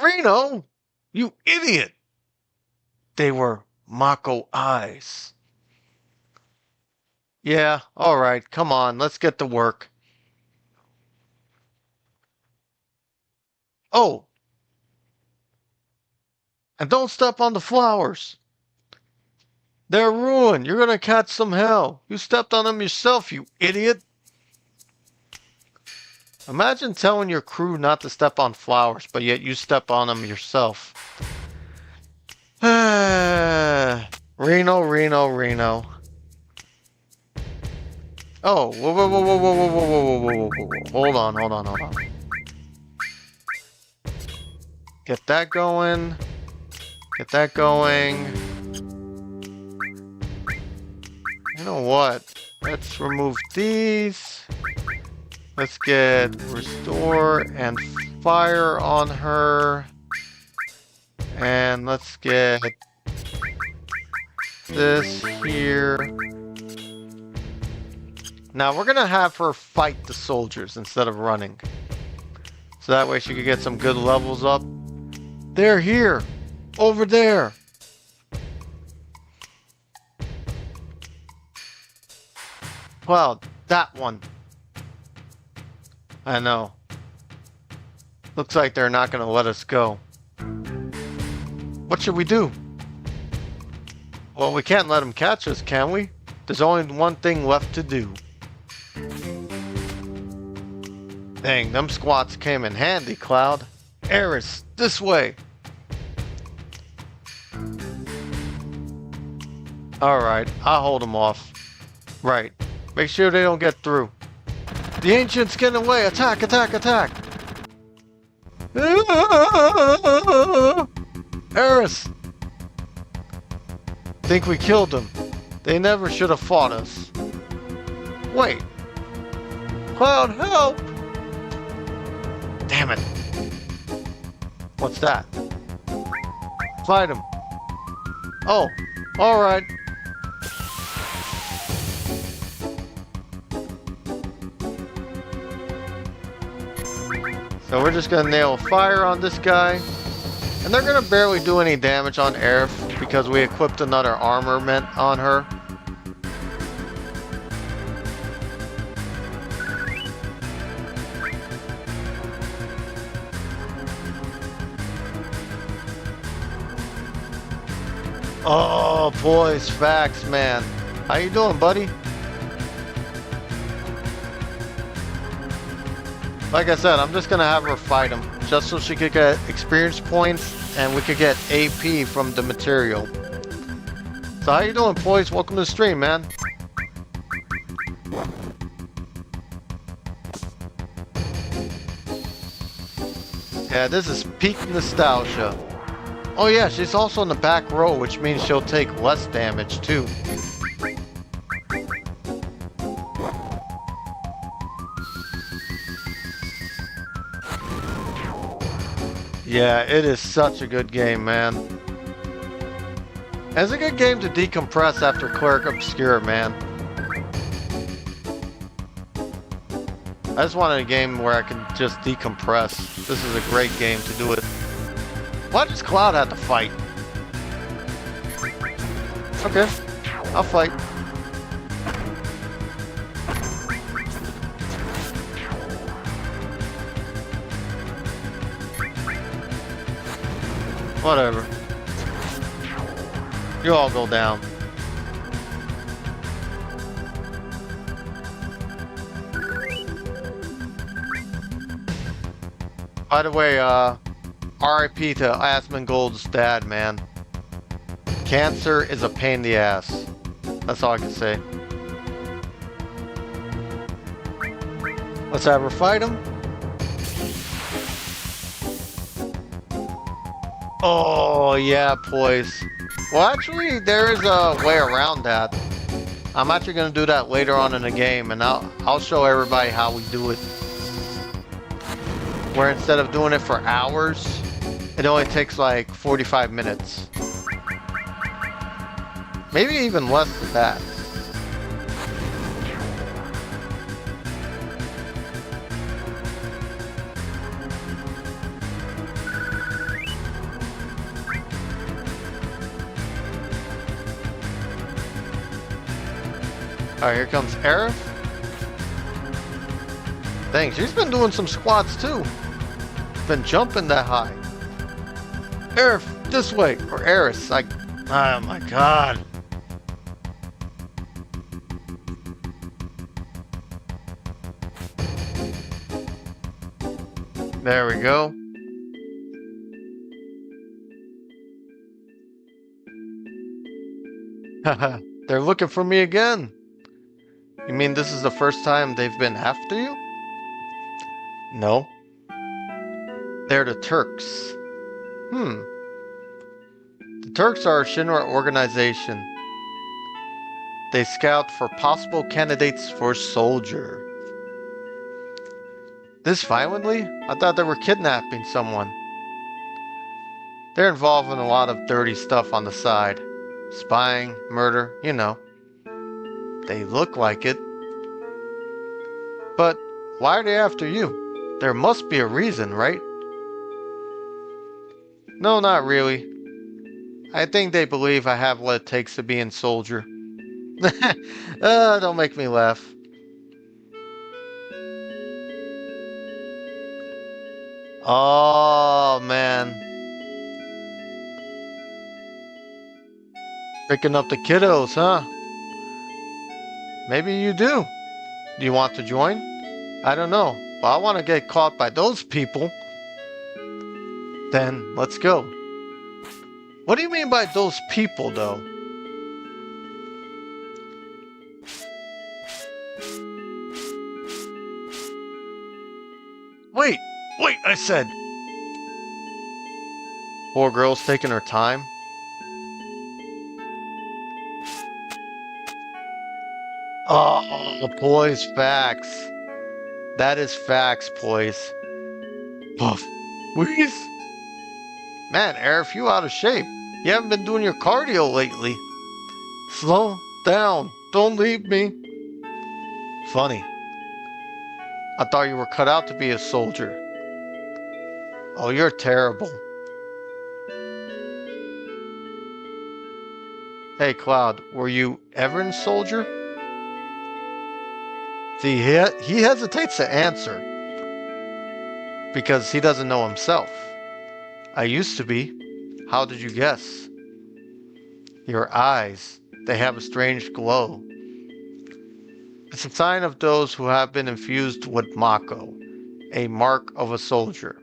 Reno, you idiot. They were Mako eyes. Yeah, alright, come on, let's get to work. Oh! And don't step on the flowers! They're ruined, you're gonna catch some hell. You stepped on them yourself, you idiot! Imagine telling your crew not to step on flowers, but yet you step on them yourself. Reno. Oh, whoa. Hold on. Get that going. You know what? Let's remove these. Let's get restore and fire on her. And let's get this here. Now we're gonna have her fight the soldiers instead of running. So that way she could get some good levels up. They're here! Over there! Well, that one. I know. Looks like they're not gonna let us go. What should we do? Well, we can't let them catch us, can we? There's only one thing left to do. Dang, them squats came in handy, Cloud. Eris, this way! Alright, I'll hold them off. Right. Make sure they don't get through. The ancient's getting away! Attack, attack, attack! Eris! Think we killed them. They never should have fought us. Wait. Cloud, help! Damn it. What's that? Fight him. Oh, alright. So we're just gonna nail fire on this guy. And they're gonna barely do any damage on Aerith because we equipped another armament on her. Oh, boys, facts, man. How you doing, buddy? Like I said, I'm just gonna have her fight him, just so she could get experience points and we could get AP from the material. So how you doing, boys? Welcome to the stream, man. Yeah, this is peak nostalgia. Oh yeah, she's also in the back row, which means she'll take less damage too. Yeah, it is such a good game, man. It's a good game to decompress after Cleric Obscure, man. I just wanted a game where I can just decompress. This is a great game to do it. Why does Cloud have to fight? Okay, I'll fight. Whatever. You all go down. By the way, RIP to Asmongold's dad, man. Cancer is a pain in the ass. That's all I can say. Let's have her fight him. Oh, yeah, boys. Well, actually, there is a way around that. I'm actually going to do that later on in the game, and I'll show everybody how we do it. Where instead of doing it for hours, it only takes like 45 minutes. Maybe even less than that. Alright, here comes Aerith. Dang, she's been doing some squats too. Been jumping that high. Aerith, this way. Or Aerith, like, oh my god. There we go. Haha, they're looking for me again. You mean this is the first time they've been after you? No. They're the Turks. The Turks are a Shinra organization. They scout for possible candidates for soldier. This violently? I thought they were kidnapping someone. They're involved in a lot of dirty stuff on the side. Spying, murder, you know. They look like it. But why are they after you? There must be a reason, right? No, not really. I think they believe I have what it takes to be a soldier. Don't make me laugh. Oh, man. Picking up the kiddos, huh? Maybe you do. Do you want to join? I don't know, but I want to get caught by those people. Then, let's go. What do you mean by those people, though? Wait, I said. Poor girl's taking her time. Oh, boys, facts. That is facts, boys. Puff. Wheeze. Man, Arif, you out of shape. You haven't been doing your cardio lately. Slow down. Don't leave me. Funny. I thought you were cut out to be a soldier. Oh, you're terrible. Hey, Cloud, were you ever a soldier? See, he hesitates to answer because he doesn't know himself. I used to be. How did you guess? Your eyes, they have a strange glow. It's a sign of those who have been infused with Mako, a mark of a soldier.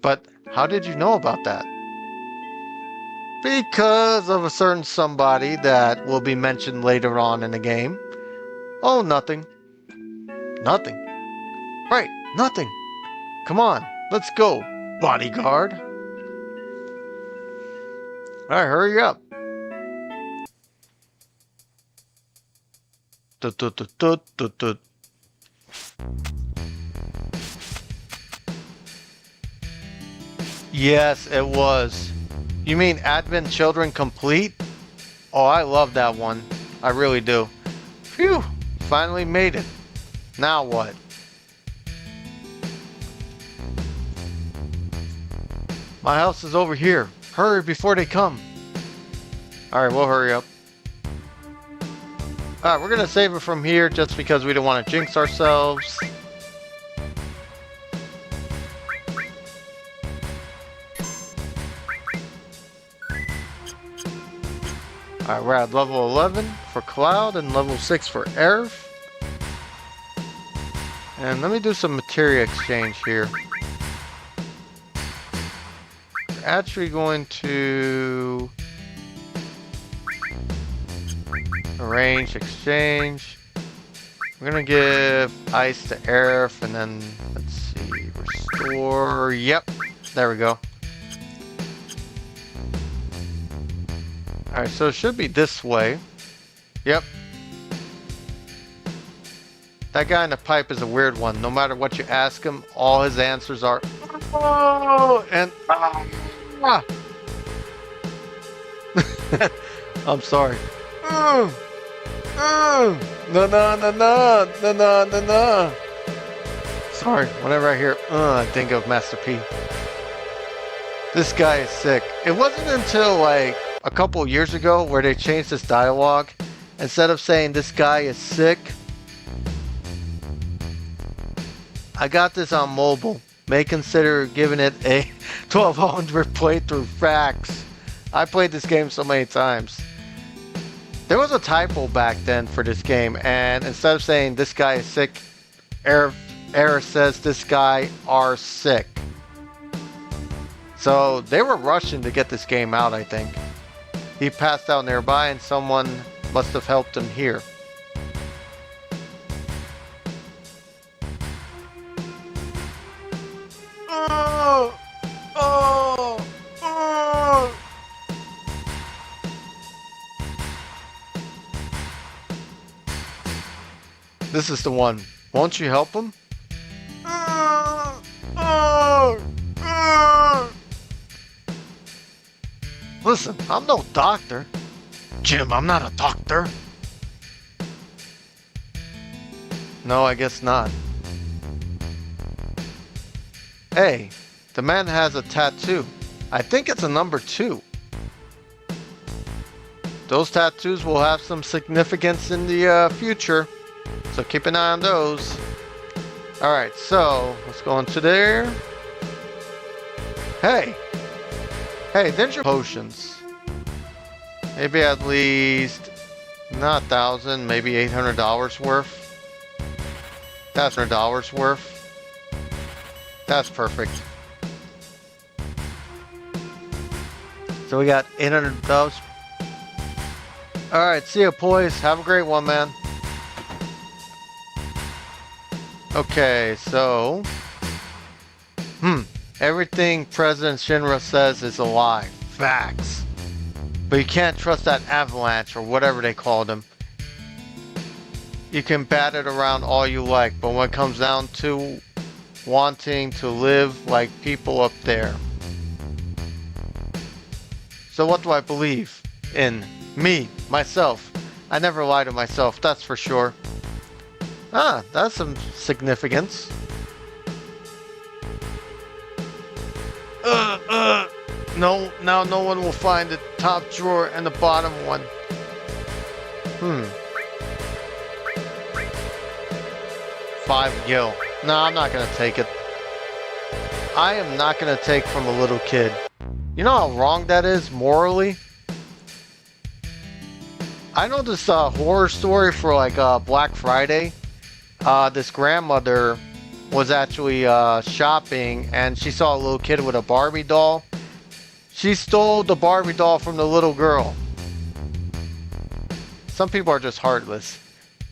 But how did you know about that? Because of a certain somebody that will be mentioned later on in the game. Oh, nothing. Nothing. Right, nothing. Come on, let's go, bodyguard. Alright, hurry up. Yes, it was. You mean Advent Children Complete? Oh, I love that one. I really do. Phew, finally made it. Now what? My house is over here. Hurry before they come. Alright, we'll hurry up. Alright, we're gonna save it from here just because we don't want to jinx ourselves. Alright, we're at level 11 for Cloud and level 6 for Aerith. And let me do some materia exchange here. We're actually going to arrange exchange. We're gonna give ice to Aerith and then let's see, restore. Yep, there we go. Alright, so it should be this way. Yep. That guy in the pipe is a weird one. No matter what you ask him, all his answers are oh and ah. I'm sorry. No. Sorry, whenever I hear I think of Master P. This guy is sick. It wasn't until like a couple years ago where they changed this dialogue. Instead of saying this guy is sick, I got this on mobile. May consider giving it a 1200 playthrough facts. I played this game so many times. There was a typo back then for this game, and instead of saying this guy is sick, error says this guy are sick. So they were rushing to get this game out, I think. He passed out nearby and someone must have helped him here. This is the one. Won't you help him? Listen, I'm no doctor. Jim, I'm not a doctor. No, I guess not. Hey, the man has a tattoo. I think it's a number 2. Those tattoos will have some significance in the future, so keep an eye on those. Alright, so let's go into there. Hey, there's your potions. Maybe at least, not 1,000, maybe $800 worth. That's $100 worth. That's perfect. So we got 800 doves. Alright, see ya, boys. Have a great one, man. Okay, so... Everything President Shinra says is a lie. Facts. But you can't trust that avalanche, or whatever they called him. You can bat it around all you like, but when it comes down to wanting to live like people up there. So what do I believe in? Me, myself. I never lie to myself, that's for sure. Ah, that's some significance. No, now no one will find the top drawer and the bottom one. 5 gil. No, I'm not gonna take it. I am not gonna take from a little kid. You know how wrong that is, morally? I know this horror story for like Black Friday. This grandmother was actually shopping and she saw a little kid with a Barbie doll. She stole the Barbie doll from the little girl. Some people are just heartless.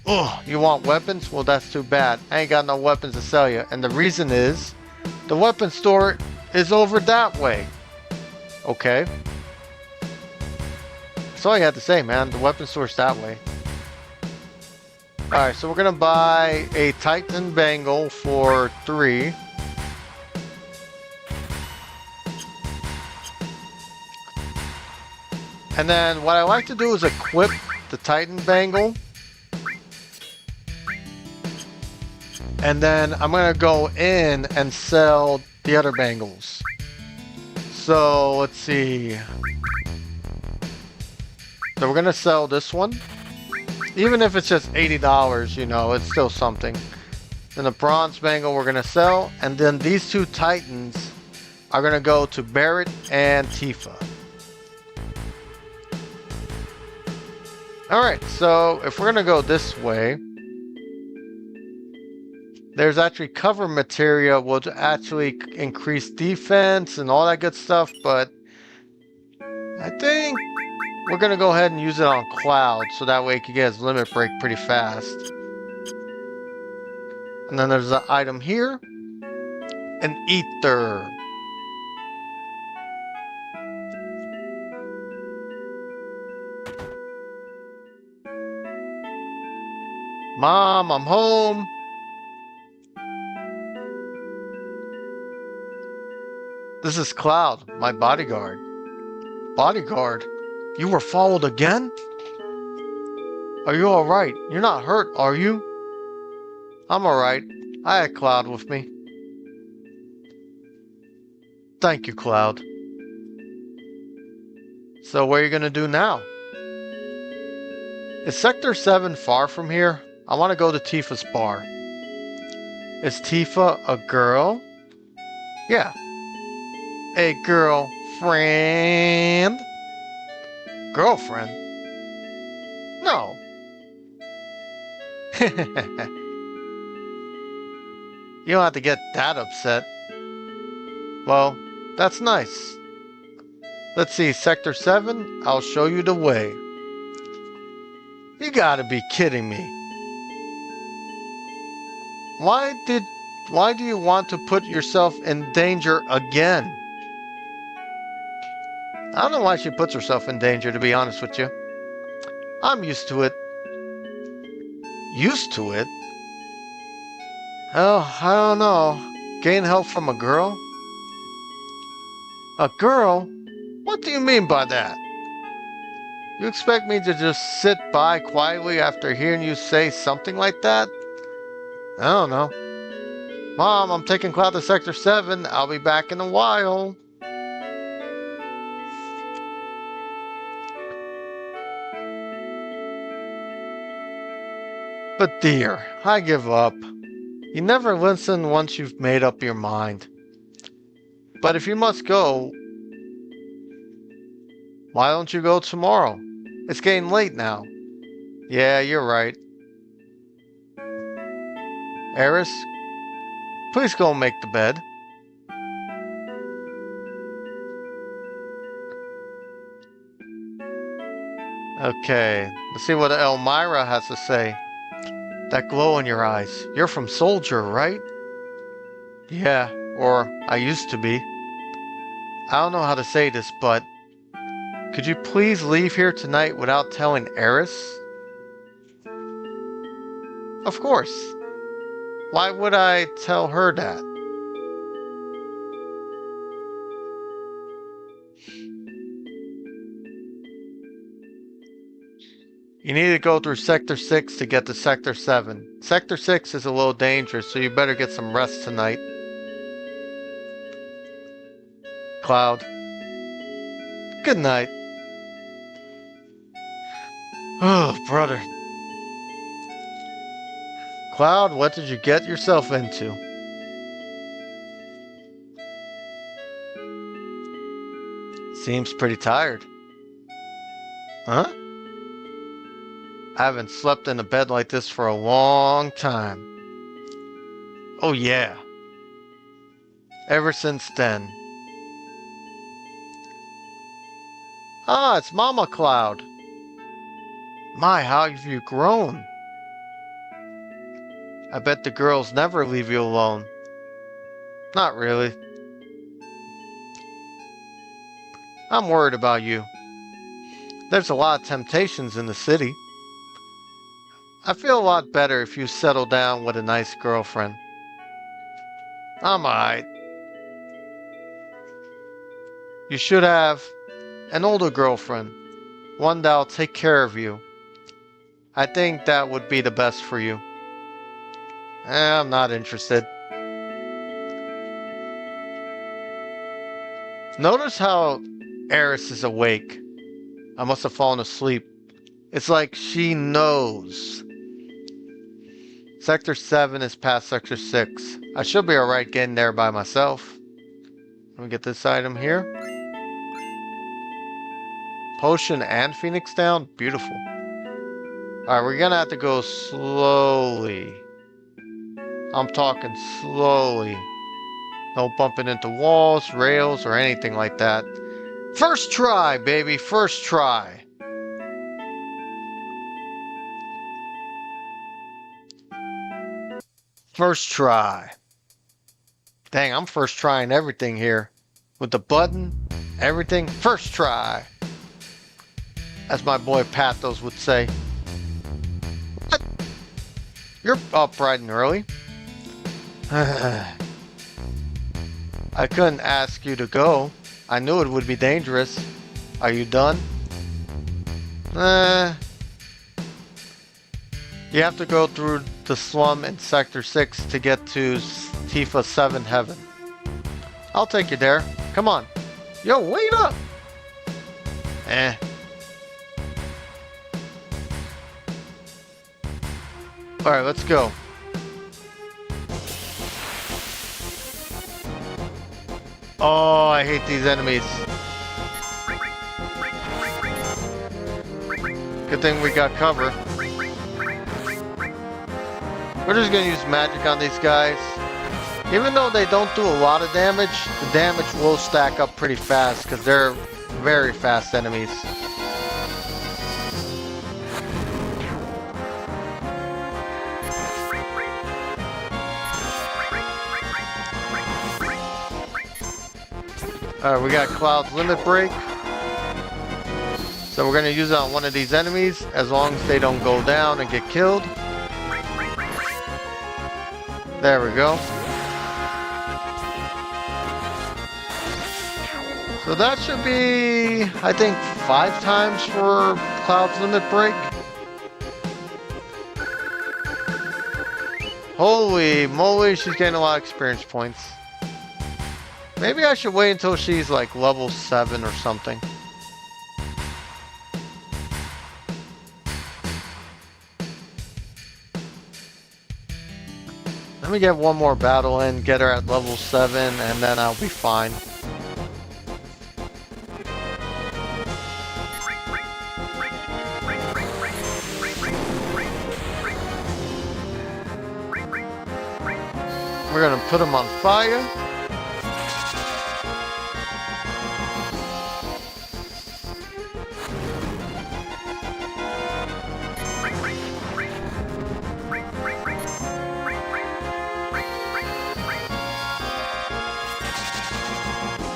Oh, you want weapons? Well, that's too bad. I ain't got no weapons to sell you. And the reason is, the weapon store is over that way. Okay. That's all you had to say, man. The weapon store's that way. Alright, so we're gonna buy a Titan Bangle for 3. And then what I like to do is equip the Titan Bangle. And then I'm gonna go in and sell the other bangles. So let's see. So we're gonna sell this one. Even if it's just $80, you know, it's still something. Then the bronze bangle we're gonna sell. And then these 2 Titans are gonna go to Barrett and Tifa. Alright, so if we're gonna go this way, there's actually cover materia will actually increase defense and all that good stuff, but I think we're gonna go ahead and use it on Cloud so that way he can get his limit break pretty fast. And then there's an item here, an ether. Mom, I'm home. This is Cloud, my bodyguard. Bodyguard? You were followed again? Are you alright? You're not hurt, are you? I'm alright. I had Cloud with me. Thank you, Cloud. So what are you gonna do now? Is Sector 7 far from here? I want to go to Tifa's bar. Is Tifa a girl? Yeah. A girlfriend? Girlfriend? No. You don't have to get that upset. Well, that's nice. Let's see, Sector 7, I'll show you the way. You gotta be kidding me. Why do you want to put yourself in danger again? I don't know why she puts herself in danger, to be honest with you. I'm used to it. Used to it? Oh, I don't know. Gain help from a girl? A girl? What do you mean by that? You expect me to just sit by quietly after hearing you say something like that? I don't know. Mom, I'm taking Cloud to Sector 7. I'll be back in a while. But dear, I give up. You never listen once you've made up your mind. But if you must go, why don't you go tomorrow? It's getting late now. Yeah, you're right. Eris, please go make the bed. Okay, let's see what Elmira has to say. That glow in your eyes. You're from Soldier, right? Yeah, or I used to be. I don't know how to say this, but could you please leave here tonight without telling Eris? Of course. Why would I tell her that? You need to go through Sector 6 to get to Sector 7. Sector 6 is a little dangerous, so you better get some rest tonight. Cloud. Good night. Oh, brother. Cloud, what did you get yourself into? Seems pretty tired. Huh? I haven't slept in a bed like this for a long time. Oh yeah. Ever since then. Ah, it's Mama Cloud. My, how have you grown? I bet the girls never leave you alone. Not really. I'm worried about you. There's a lot of temptations in the city. I feel a lot better if you settle down with a nice girlfriend. I'm alright. You should have an older girlfriend. One that'll take care of you. I think that would be the best for you. I'm not interested. Notice how Eris is awake. I must have fallen asleep. It's like she knows. Sector 7 is past Sector 6. I should be alright getting there by myself. Let me get this item here. Potion and Phoenix down? Beautiful. Alright, we're gonna have to go slowly. I'm talking slowly. No bumping into walls, rails, or anything like that. First try, baby, first try. First try. Dang, I'm first trying everything here. With the button, everything, first try. As my boy Pathos would say. What? You're up bright and early. I couldn't ask you to go. I knew it would be dangerous. Are you done? You have to go through the slum in Sector 6 to get to Tifa 7 Heaven. I'll take you there. Come on. Yo, wait up! Alright, let's go. Oh, I hate these enemies. Good thing we got cover. We're just gonna use magic on these guys. Even though they don't do a lot of damage, the damage will stack up pretty fast because they're very fast enemies. Alright, we got Cloud's Limit Break. So we're gonna use it on one of these enemies as long as they don't go down and get killed. There we go. So that should be, I think, 5 times for Cloud's Limit Break. Holy moly, she's getting a lot of experience points. Maybe I should wait until she's like level 7 or something. Let me get one more battle in, get her at level 7, and then I'll be fine. We're gonna put him on fire.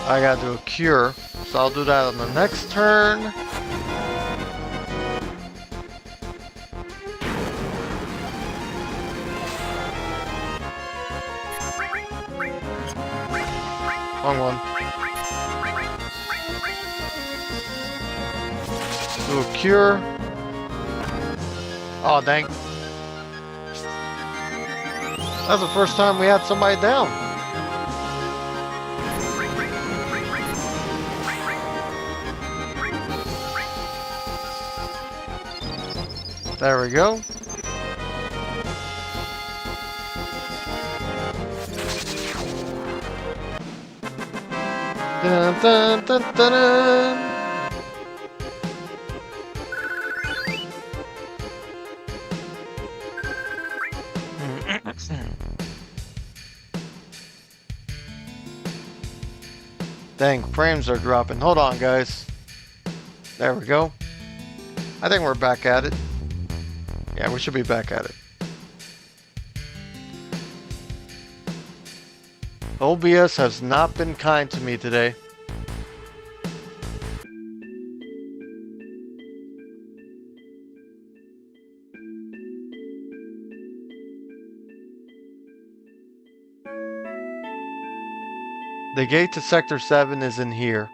I gotta do a cure, so I'll do that on the next turn. Wrong one. Do a cure. Oh, dang. That's the first time we had somebody down. There we go. Dun, dun, dun, dun, dun. Dang, frames are dropping. Hold on, guys. There we go. I think we're back at it. Yeah, we should be back at it. OBS has not been kind to me today. The gate to Sector 7 is in here.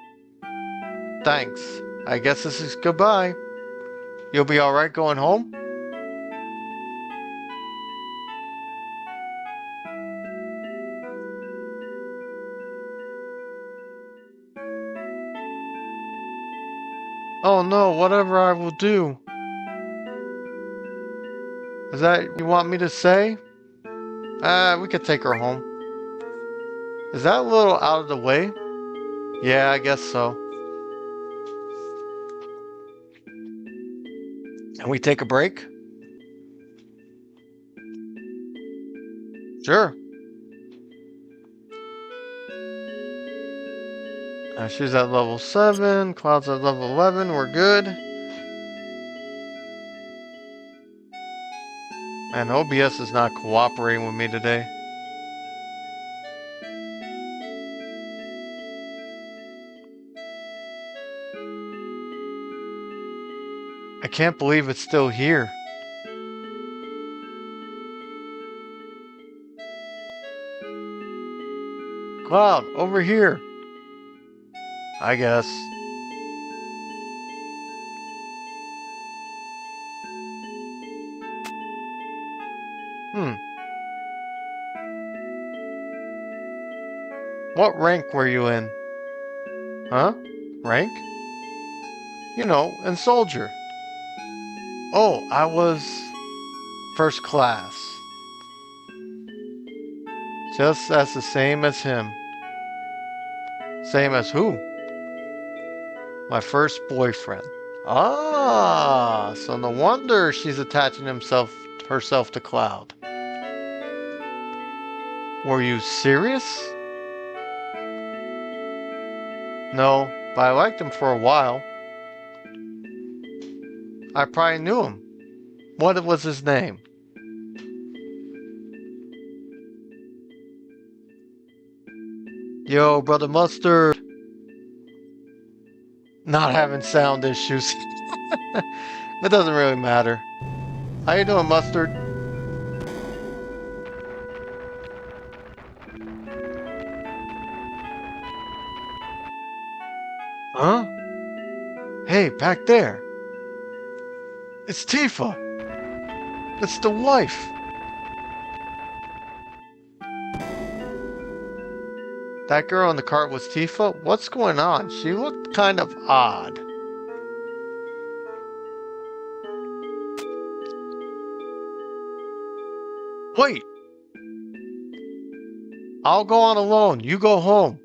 Thanks. I guess this is goodbye. You'll be alright going home? Oh no, whatever I will do. Is that what you want me to say? We could take her home. Is that a little out of the way? Yeah, I guess so. Can we take a break? Sure. She's at level 7, Cloud's at level 11, we're good. And OBS is not cooperating with me today. I can't believe it's still here. Cloud, over here. I guess. What rank were you in? Huh? Rank? You know, in soldier. Oh, I was first class. Just as the same as him. Same as who? My first boyfriend. Ah, so no wonder she's attaching herself to Cloud. Were you serious? No, but I liked him for a while. I probably knew him. What was his name? Yo, Brother Mustard. Not having sound issues. It doesn't really matter. How you doing, Mustard? Huh? Hey, back there. It's Tifa. It's the wife. That girl in the cart was Tifa? What's going on? She looked kind of odd. Wait! I'll go on alone. You go home.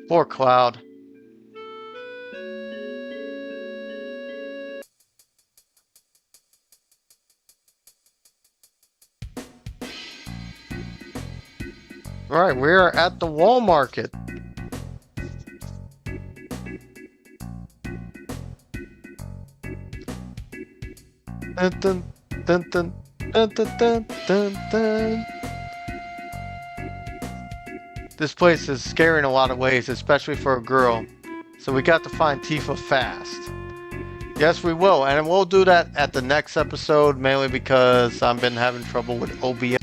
Poor Cloud. Alright, we are at the wall market. Dun, dun, dun, dun, dun, dun, dun, dun, dun. This place is scary in a lot of ways, especially for a girl. So we got to find Tifa fast. Yes, we will, and we'll do that at the next episode, mainly because I've been having trouble with OBS.